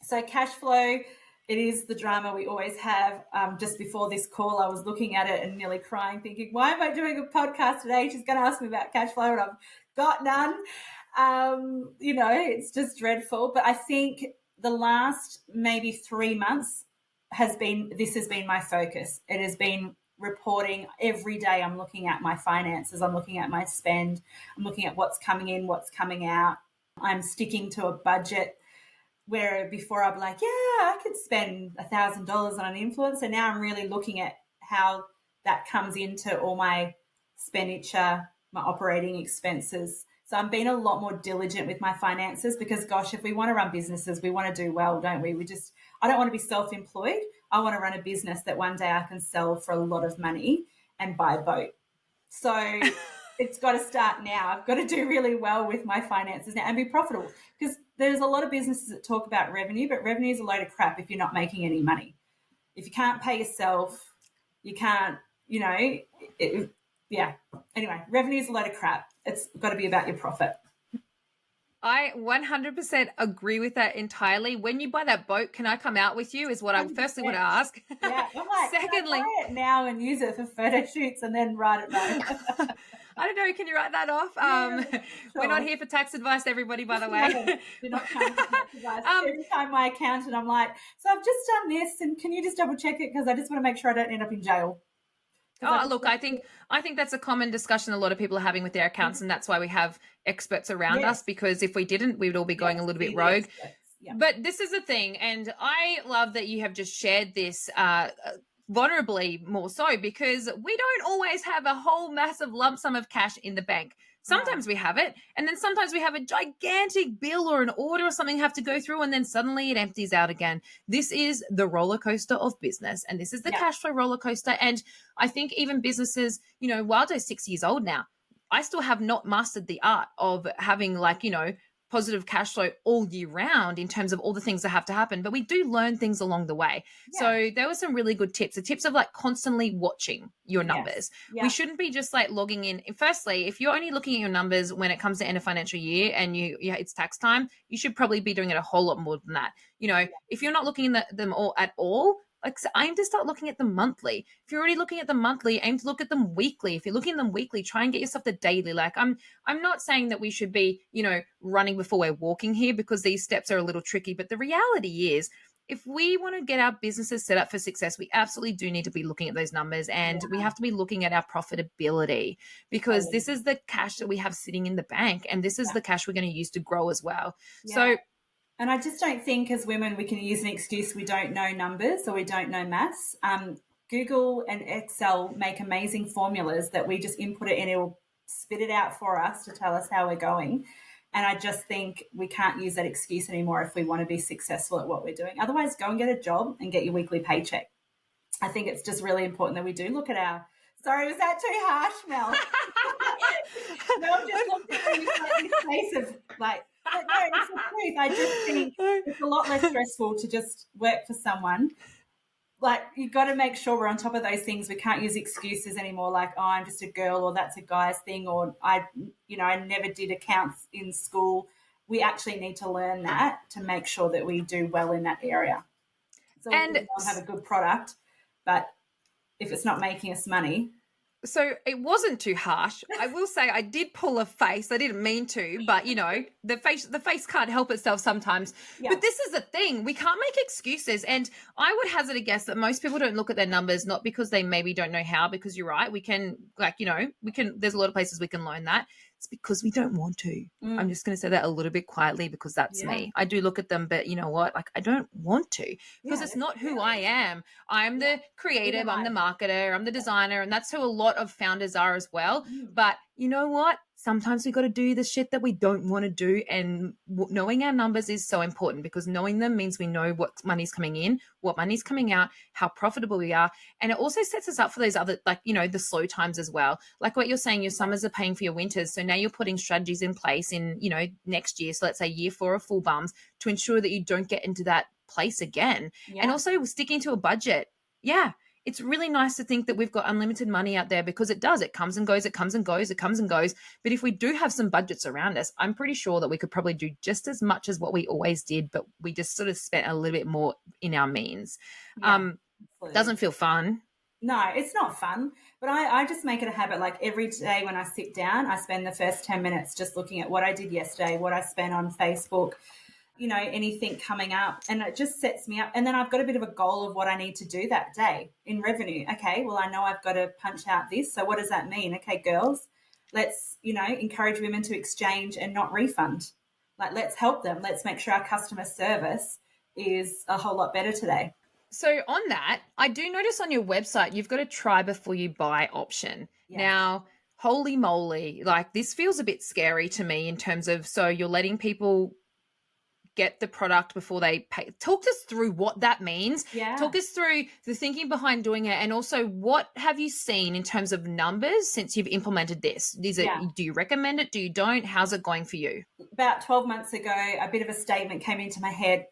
So cash flow, it is the drama we always have. Just before this call, I was looking at it and nearly crying, thinking, why am I doing a podcast today? She's going to ask me about cash flow and I've got none. It's just dreadful. But I think the last maybe 3 months has been my focus. It has been reporting every day. I'm looking at my finances. I'm looking at my spend. I'm looking at what's coming in, what's coming out. I'm sticking to a budget where before I'd be like, yeah, I could spend $1,000 on an influencer. Now I'm really looking at how that comes into all my expenditure, my operating expenses. So I'm being a lot more diligent with my finances because, gosh, if we want to run businesses, we want to do well, don't we? I don't want to be self-employed. I want to run a business that one day I can sell for a lot of money and buy a boat. So it's got to start now. I've got to do really well with my finances now and be profitable because there's a lot of businesses that talk about revenue, but revenue is a load of crap if you're not making any money. If you can't pay yourself, you can't, yeah. Anyway, revenue is a load of crap. It's got to be about your profit. I 100% agree with that entirely. When you buy that boat, can I come out with you is what I firstly want to ask. Yeah, I'm like, secondly, can I buy it now and use it for photo shoots and then write it down? I don't know. Can you write that off? Yeah, sure. We're not here for tax advice, everybody, by the way. No, you're not trying for tax advice. Every time my accountant, I'm like, so I've just done this and can you just double check it? Because I just want to make sure I don't end up in jail. Oh, look, I think that's a common discussion a lot of people are having with their accounts, and that's why we have experts around us, because if we didn't, we would all be going a little bit rogue. Yeah. But this is the thing, and I love that you have just shared this vulnerably more so, because we don't always have a whole massive lump sum of cash in the bank. Sometimes we have it, and then sometimes we have a gigantic bill or an order or something have to go through, and then suddenly it empties out again. This is the roller coaster of business, and this is the cash flow roller coaster. And I think even businesses, Wildo's 6 years old now. I still have not mastered the art of having positive cash flow all year round in terms of all the things that have to happen, but we do learn things along the way. So there were some really good tips. The tips of constantly watching your numbers. We shouldn't be just logging in. Firstly, if you're only looking at your numbers when it comes to end of financial year and it's tax time, you should probably be doing it a whole lot more than that. If you're not looking at them all at all, aim to start looking at them monthly. If you're already looking at them monthly, aim to look at them weekly. If you're looking at them weekly, try and get yourself the daily. I'm not saying that we should be, running before we're walking here, because these steps are a little tricky. But the reality is, if we want to get our businesses set up for success, we absolutely do need to be looking at those numbers, and we have to be looking at our profitability, because this is the cash that we have sitting in the bank, and this is the cash we're going to use to grow as well. So, and I just don't think as women we can use an excuse we don't know numbers or we don't know maths. Google and Excel make amazing formulas that we just input it in, it'll spit it out for us to tell us how we're going. And I just think we can't use that excuse anymore if we want to be successful at what we're doing. Otherwise, go and get a job and get your weekly paycheck. I think it's just really important that we do look at our... Sorry, was that too harsh, Mel? Mel just looked at me with this face of but no, it's the truth. I just think it's a lot less stressful to just work for someone. You've got to make sure we're on top of those things. We can't use excuses anymore, I'm just a girl, or that's a guy's thing, or I never did accounts in school. We actually need to learn that to make sure that we do well in that area. So we don't have a good product, but if it's not making us money. So it wasn't too harsh. I will say I did pull a face. I didn't mean to, but the face can't help itself sometimes. Yeah. But this is the thing. We can't make excuses. And I would hazard a guess that most people don't look at their numbers, not because they maybe don't know how, because you're right. We can there's a lot of places we can learn that. It's because we don't want to. I'm just going to say that a little bit quietly, because that's me. I do look at them, but you know what? I don't want to, because it's not who I am. I'm the creative, I'm the marketer, I'm the designer, and that's who a lot of founders are as well. But you know what? Sometimes we got to do the shit that we don't want to do, and knowing our numbers is so important, because knowing them means we know what money's coming in, what money's coming out, how profitable we are, and it also sets us up for those other, the slow times as well. Like what you're saying, your summers are paying for your winters, so now you're putting strategies in place in next year, so let's say year 4 of Full Bums, to ensure that you don't get into that place again, and also sticking to a budget. It's really nice to think that we've got unlimited money out there, because it does. It comes and goes, it comes and goes, it comes and goes. But if we do have some budgets around us, I'm pretty sure that we could probably do just as much as what we always did, but we just sort of spent a little bit more in our means. Doesn't feel fun. No, it's not fun. But I just make it a habit. Every day when I sit down, I spend the first 10 minutes just looking at what I did yesterday, what I spent on Facebook, anything coming up, and it just sets me up. And then I've got a bit of a goal of what I need to do that day in revenue. Okay, well, I know I've got to punch out this. So what does that mean? Okay, girls, let's, encourage women to exchange and not refund. Let's help them. Let's make sure our customer service is a whole lot better today. So on that, I do notice on your website, you've got a try before you buy option. Now, holy moly, this feels a bit scary to me in terms of, so you're letting people get the product before they pay. Talk us through what that means. Talk us through the thinking behind doing it, and also what have you seen in terms of numbers since you've implemented this? Do you recommend it? Do you don't? How's it going for you? About 12 months ago, a bit of a statement came into my head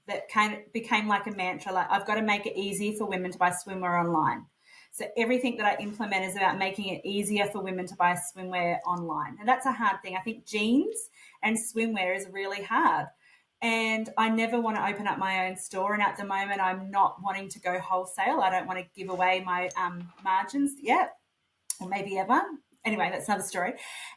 that became like a mantra. I've got to make it easy for women to buy swimwear online. So everything that I implement is about making it easier for women to buy swimwear online. And that's a hard thing. I think jeans and swimwear is really hard. And I never want to open up my own store. And at the moment, I'm not wanting to go wholesale. I don't want to give away my margins yet, or maybe ever. Anyway, that's another story.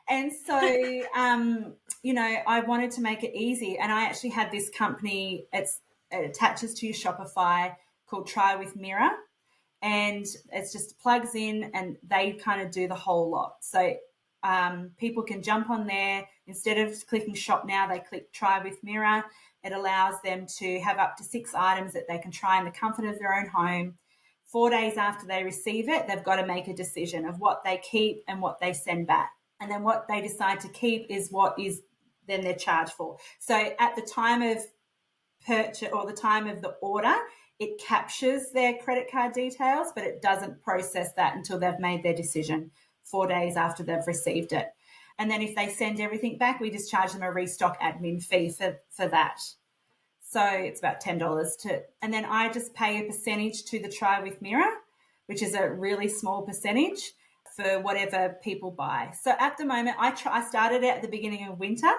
And so, I wanted to make it easy. And I actually had this company, it attaches to your Shopify, called Try with Mirror. And it's just plugs in, and they kind of do the whole lot. So people can jump on there. Instead of clicking shop now, they click Try with Mirror. It allows them to have up to 6 items that they can try in the comfort of their own home. 4 days after they receive it, they've got to make a decision of what they keep and what they send back. And then what they decide to keep is what is then they're charged for. So at the time of purchase or the time of the order, it captures their credit card details, but it doesn't process that until they've made their decision 4 days after they've received it. And then if they send everything back, we just charge them a restock admin fee for that. So it's about $10 and then I just pay a percentage to the Try with Mirror, which is a really small percentage for whatever people buy. So at the moment, I started it at the beginning of winter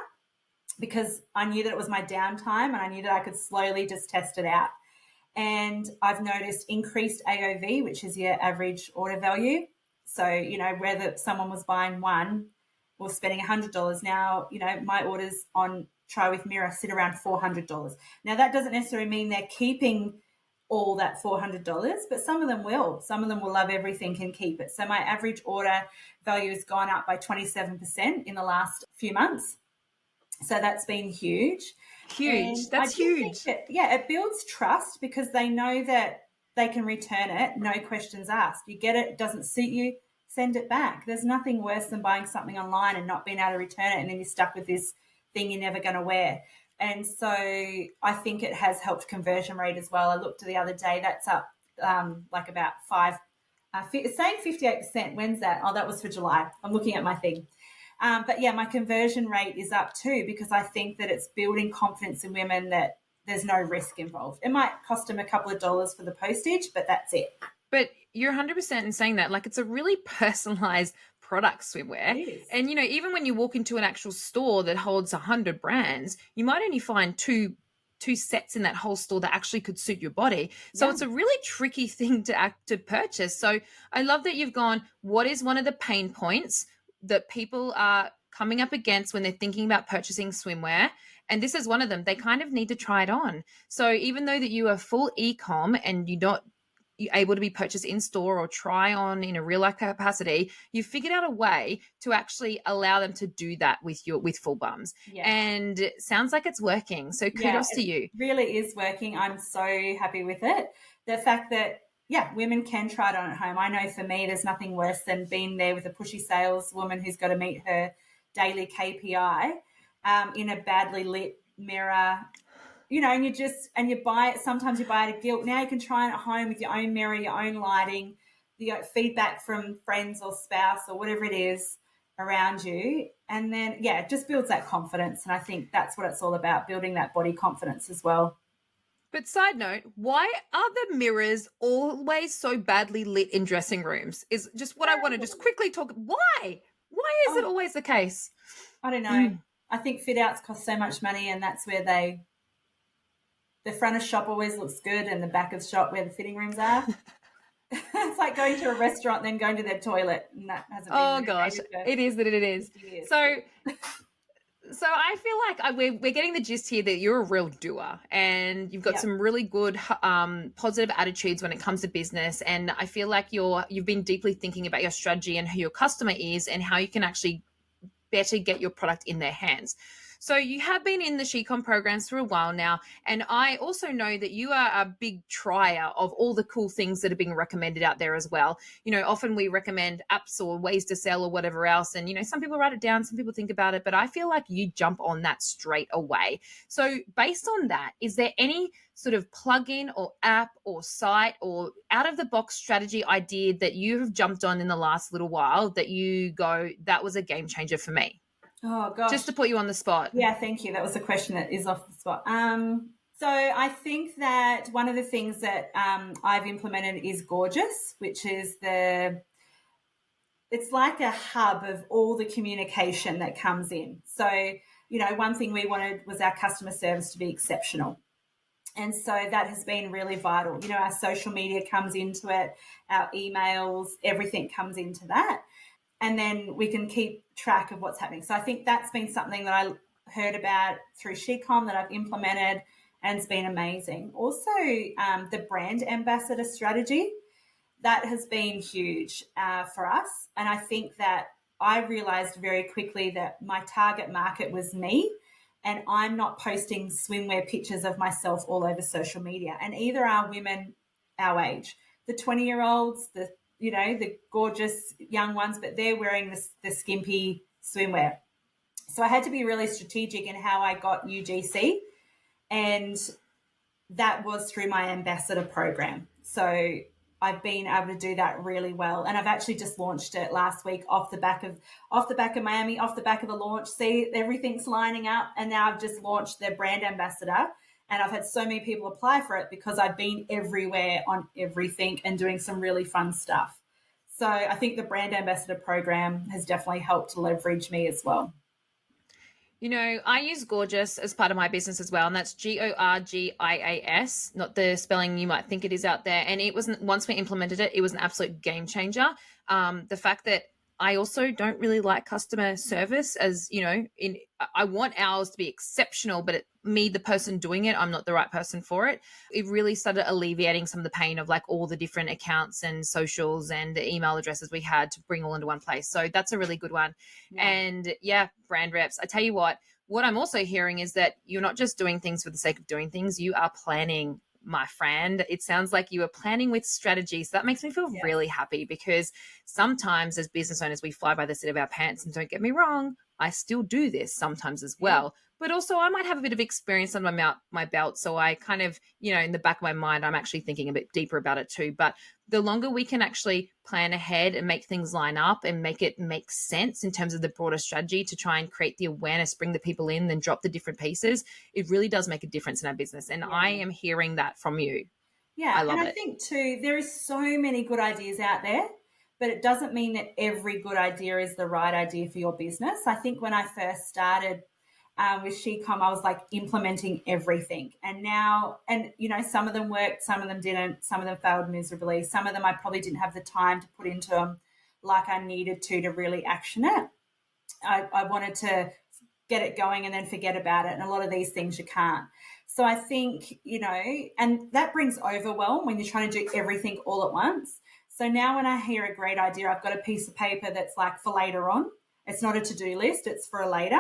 because I knew that it was my downtime and I knew that I could slowly just test it out. And I've noticed increased AOV, which is your average order value. So, whether someone was buying one or spending $100 now, my orders on Try with Mirror sit around $400. Now, that doesn't necessarily mean they're keeping all that $400, but some of them will. Some of them will love everything and keep it. So my average order value has gone up by 27% in the last few months. So that's been huge. Huge. That's huge. It builds trust because they know that they can return it, no questions asked. You get it, it doesn't suit you, send it back. There's nothing worse than buying something online and not being able to return it, and then you're stuck with this thing you're never going to wear. And so I think it has helped conversion rate as well. I looked the other day, that's up like about it's saying 58%. When's that? Oh, that was for July. I'm looking at my thing. But yeah, my conversion rate is up too because I think that it's building confidence in women that there's no risk involved. It might cost them a couple of dollars for the postage, but that's it. But you're 100% in saying that. Like, it's a really personalized product, swimwear. And, even when you walk into an actual store that holds 100 brands, you might only find two sets in that whole store that actually could suit your body. So it's a really tricky thing to purchase. So I love that you've gone, what is one of the pain points that people are coming up against when they're thinking about purchasing swimwear? And this is one of them. They kind of need to try it on. So even though that you are full e-com and you're able to be purchased in store or try on in a real life capacity, you figured out a way to actually allow them to do that with Full Bums. Yeah. And it sounds like it's working. So kudos to you. It really is working. I'm so happy with it. The fact that women can try it on at home. I know for me, there's nothing worse than being there with a pushy saleswoman who's got to meet her daily KPI in a badly lit mirror, and you buy it. Sometimes you buy it at guilt. Now you can try it at home with your own mirror, your own lighting, the feedback from friends or spouse or whatever it is around you. And then, it just builds that confidence. And I think that's what it's all about, building that body confidence as well. But side note, why are the mirrors always so badly lit in dressing rooms? Is just what I want to just quickly talk. Why? Why is it always the case? I don't know. I think fit outs cost so much money, and that's where the front of shop always looks good and the back of the shop where the fitting rooms are. It's like going to a restaurant and then going to their toilet, and that hasn't been. Oh gosh, it is that it is. So I feel like we're getting the gist here that you're a real doer and you've got some really good positive attitudes when it comes to business. And I feel like you've been deeply thinking about your strategy and who your customer is and how you can actually better get your product in their hands. So you have been in the SheCom programs for a while now, and I also know that you are a big trier of all the cool things that are being recommended out there as well. Often we recommend apps or ways to sell or whatever else, and some people write it down, some people think about it, but I feel like you jump on that straight away. So based on that, is there any sort of plugin or app or site or out of the box strategy idea that you have jumped on in the last little while that you go, that was a game changer for me? Oh, gosh. Just to put you on the spot. Yeah, thank you. That was a question that is off the spot. So I think that one of the things that I've implemented is Gorgeous, which is it's like a hub of all the communication that comes in. So, one thing we wanted was our customer service to be exceptional. And so that has been really vital. Our social media comes into it, our emails, everything comes into that. And then we can keep track of what's happening. So I think that's been something that I heard about through SheCom that I've implemented, and it's been amazing. Also, the brand ambassador strategy, that has been huge for us. And I think that I realized very quickly that my target market was me, and I'm not posting swimwear pictures of myself all over social media. And either are women our age, the 20-year-olds, the gorgeous young ones, but they're wearing the skimpy Swimwear. So I had to be really strategic in how I got UGC, and that was through my ambassador program. So I've been able to do that really well, and I've actually just launched it last week off the back of Miami, off the back of the launch. See, everything's lining up, and now I've just launched their brand ambassador, and I've had so many people apply for it because I've been everywhere on everything and doing some really fun stuff. So I think the brand ambassador program has definitely helped leverage me as well. You know, I use Gorgeous as part of my business as well, and that's GORGIAS, not the spelling you might think it is out there. And it wasn't, once we implemented it, it was an absolute game changer. The fact that I also don't really like customer service, as you know, I want ours to be exceptional, but me, the person doing it, I'm not the right person for it. It really started alleviating some of the pain of like all the different accounts and socials and the email addresses we had to bring all into one place. So that's a really good one. Yeah. And yeah, brand reps. I tell you what I'm also hearing is that you're not just doing things for the sake of doing things. You are planning, my friend. It sounds like you are planning with strategy. So that makes me feel really happy, because sometimes as business owners, we fly by the seat of our pants, and don't get me wrong, I still do this sometimes as well. But also I might have a bit of experience on my belt. So I kind of, you know, in the back of my mind, I'm actually thinking a bit deeper about it too. But the longer we can actually plan ahead and make things line up and make it make sense in terms of the broader strategy to try and create the awareness, bring the people in, then drop the different pieces, it really does make a difference in our business. And I am hearing that from you. Yeah. I love it. I think too, there is so many good ideas out there, but it doesn't mean that every good idea is the right idea for your business. I think when I first started with SheCom, I was like implementing everything. And now, and you know, some of them worked, some of them didn't, some of them failed miserably. Some of them I probably didn't have the time to put into them like I needed to really action it. I wanted to get it going and then forget about it. And a lot of these things you can't. So I think, you know, and that brings overwhelm when you're trying to do everything all at once. So now when I hear a great idea, I've got a piece of paper that's like for later on. It's not a to-do list. It's for a later.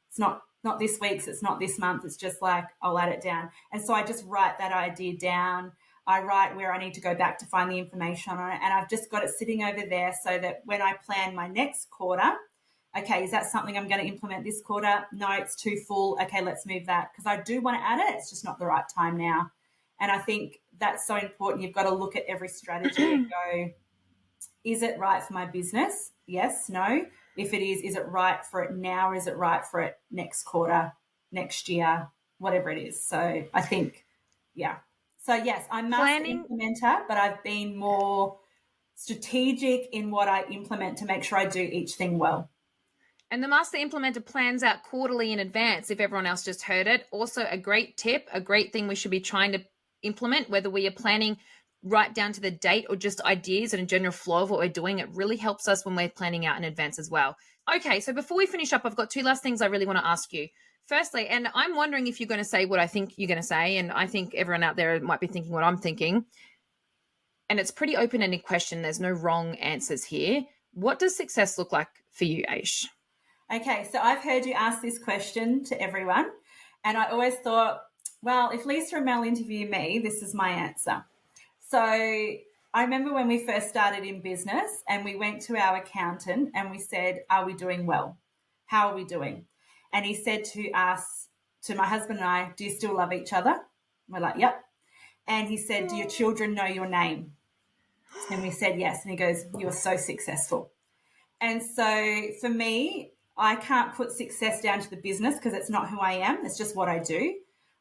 It's not this week's. It's not this month. It's just like I'll add it down. And so I just write that idea down. I write where I need to go back to find the information on it. And I've just got it sitting over there so that when I plan my next quarter, okay, is that something I'm going to implement this quarter? No, it's too full. Okay, let's move that, because I do want to add it. It's just not the right time now. And I think that's so important. You've got to look at every strategy and go, is it right for my business? Yes, no. If it is it right for it now, or is it right for it next quarter, next year, whatever it is? So I think, yeah. So yes, I'm a master implementer, but I've been more strategic in what I implement to make sure I do each thing well. And the master implementer plans out quarterly in advance, if everyone else just heard it. Also a great tip, a great thing we should be trying to implement, whether we are planning right down to the date or just ideas and a general flow of what we're doing. It really helps us when we're planning out in advance as well. Okay, so before we finish up, I've got two last things I really want to ask you. Firstly, and I'm wondering if you're going to say what I think you're going to say, and I think everyone out there might be thinking what I'm thinking. And it's a pretty open-ended question. There's no wrong answers here. What does success look like for you, Aish? Okay, so I've heard you ask this question to everyone, and I always thought, well, if Lisa and Mel interview me, this is my answer. So I remember when we first started in business and we went to our accountant and we said, are we doing well? How are we doing? And he said to us, to my husband and I, do you still love each other? We're like, yep. And he said, do your children know your name? And we said, yes. And he goes, you are so successful. And so for me, I can't put success down to the business because it's not who I am. It's just what I do.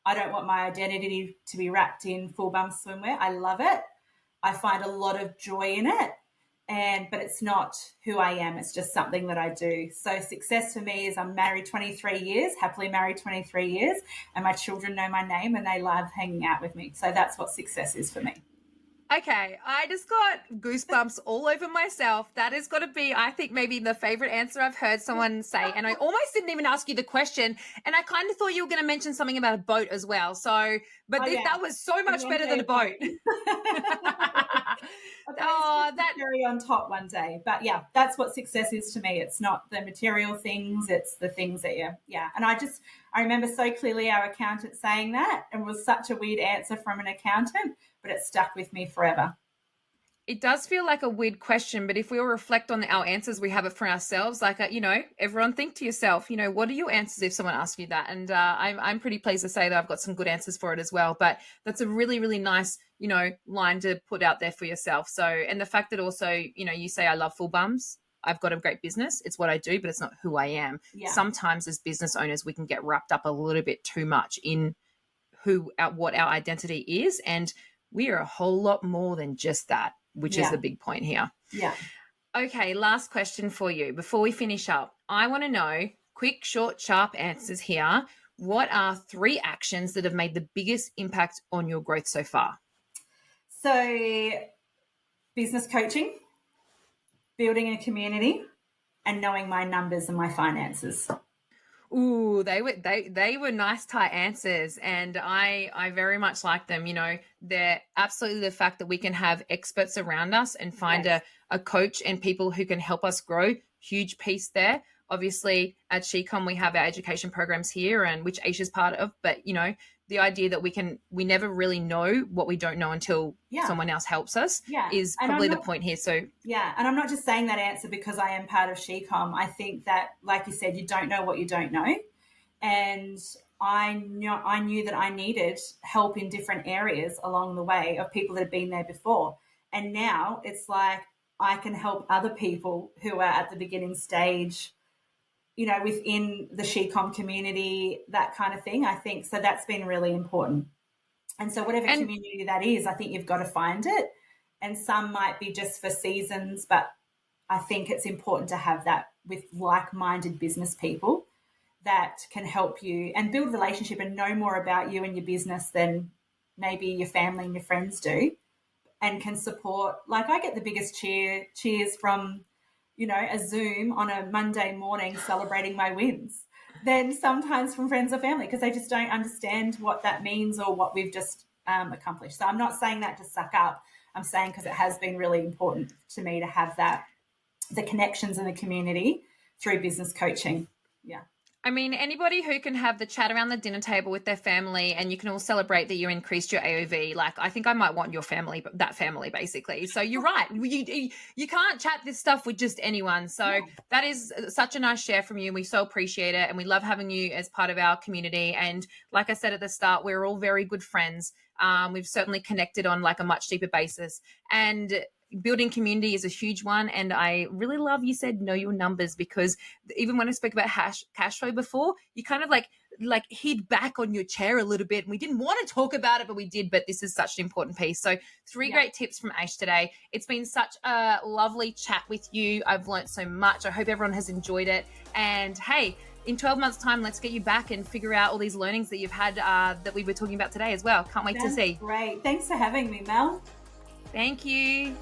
I don't want my identity to be wrapped in full Bums Swimwear. I love it. I find a lot of joy in it, but it's not who I am. It's just something that I do. So success for me is I'm married 23 years, happily married 23 years, and my children know my name and they love hanging out with me. So that's what success is for me. Okay, I just got goosebumps all over myself. That has got to be, I think, maybe the favorite answer I've heard someone say. And I almost didn't even ask you the question. And I kind of thought you were going to mention something about a boat as well. So, but that was so much better than a boat. That cherry on top one day. But yeah, that's what success is to me. It's not the material things. It's the things that And I remember so clearly our accountant saying that, and it was such a weird answer from an accountant, but it stuck with me forever. It does feel like a weird question, but if we all reflect on our answers, we have it for ourselves. Like, everyone think to yourself, what are your answers if someone asks you that? And I'm pretty pleased to say that I've got some good answers for it as well. But that's a really, really nice, line to put out there for yourself. So, and the fact that also, you say, I love full bums. I've got a great business. It's what I do, but it's not who I am. Yeah. Sometimes as business owners, we can get wrapped up a little bit too much in what our identity is. And we are a whole lot more than just that, which is the big point here. Yeah. Okay, last question for you. Before we finish up, I want to know, quick, short, sharp answers here. What are 3 actions that have made the biggest impact on your growth so far? So, business coaching, building a community, and knowing my numbers and my finances. Ooh, they were nice, tight answers, and I very much like them. They're absolutely the fact that we can have experts around us and find a coach and people who can help us grow. Huge piece there. Obviously, at SheCom, we have our education programs here, and which Aisha's part of. But the idea that we never really know what we don't know until someone else helps us is probably the point here. So and I'm not just saying that answer because I am part of SheCom. I think that, like you said, you don't know what you don't know, and I knew that I needed help in different areas along the way of people that have been there before, and now it's like I can help other people who are at the beginning stage, within the SheCom community, that kind of thing. I think so that's been really important. And so whatever community that is, I think you've got to find it. And some might be just for seasons, but I think it's important to have that with like-minded business people that can help you and build a relationship and know more about you and your business than maybe your family and your friends do, and can support. Like, I get the biggest cheers from a Zoom on a Monday morning celebrating my wins than sometimes from friends or family, because they just don't understand what that means or what we've just accomplished. So I'm not saying that to suck up. I'm saying because it has been really important to me to have the connections in the community through business coaching. Yeah. I mean, anybody who can have the chat around the dinner table with their family and you can all celebrate that you increased your AOV. Like, I think I might want your family, that family, basically. So you're right. You can't chat this stuff with just anyone. So that is such a nice share from you. We so appreciate it. And we love having you as part of our community. And like I said at the start, we're all very good friends. We've certainly connected on like a much deeper basis. And building community is a huge one. And I really love you said know your numbers, because even when I spoke about cash flow before, you kind of like hid back on your chair a little bit, and we didn't want to talk about it, but we did. But this is such an important piece. So 3 great tips from Aish today. It's been such a lovely chat with you. I've learned so much. I hope everyone has enjoyed it. And hey, in 12 months' time, let's get you back and figure out all these learnings that you've had that we were talking about today as well. Can't wait to see. Great. Thanks for having me, Mel. Thank you.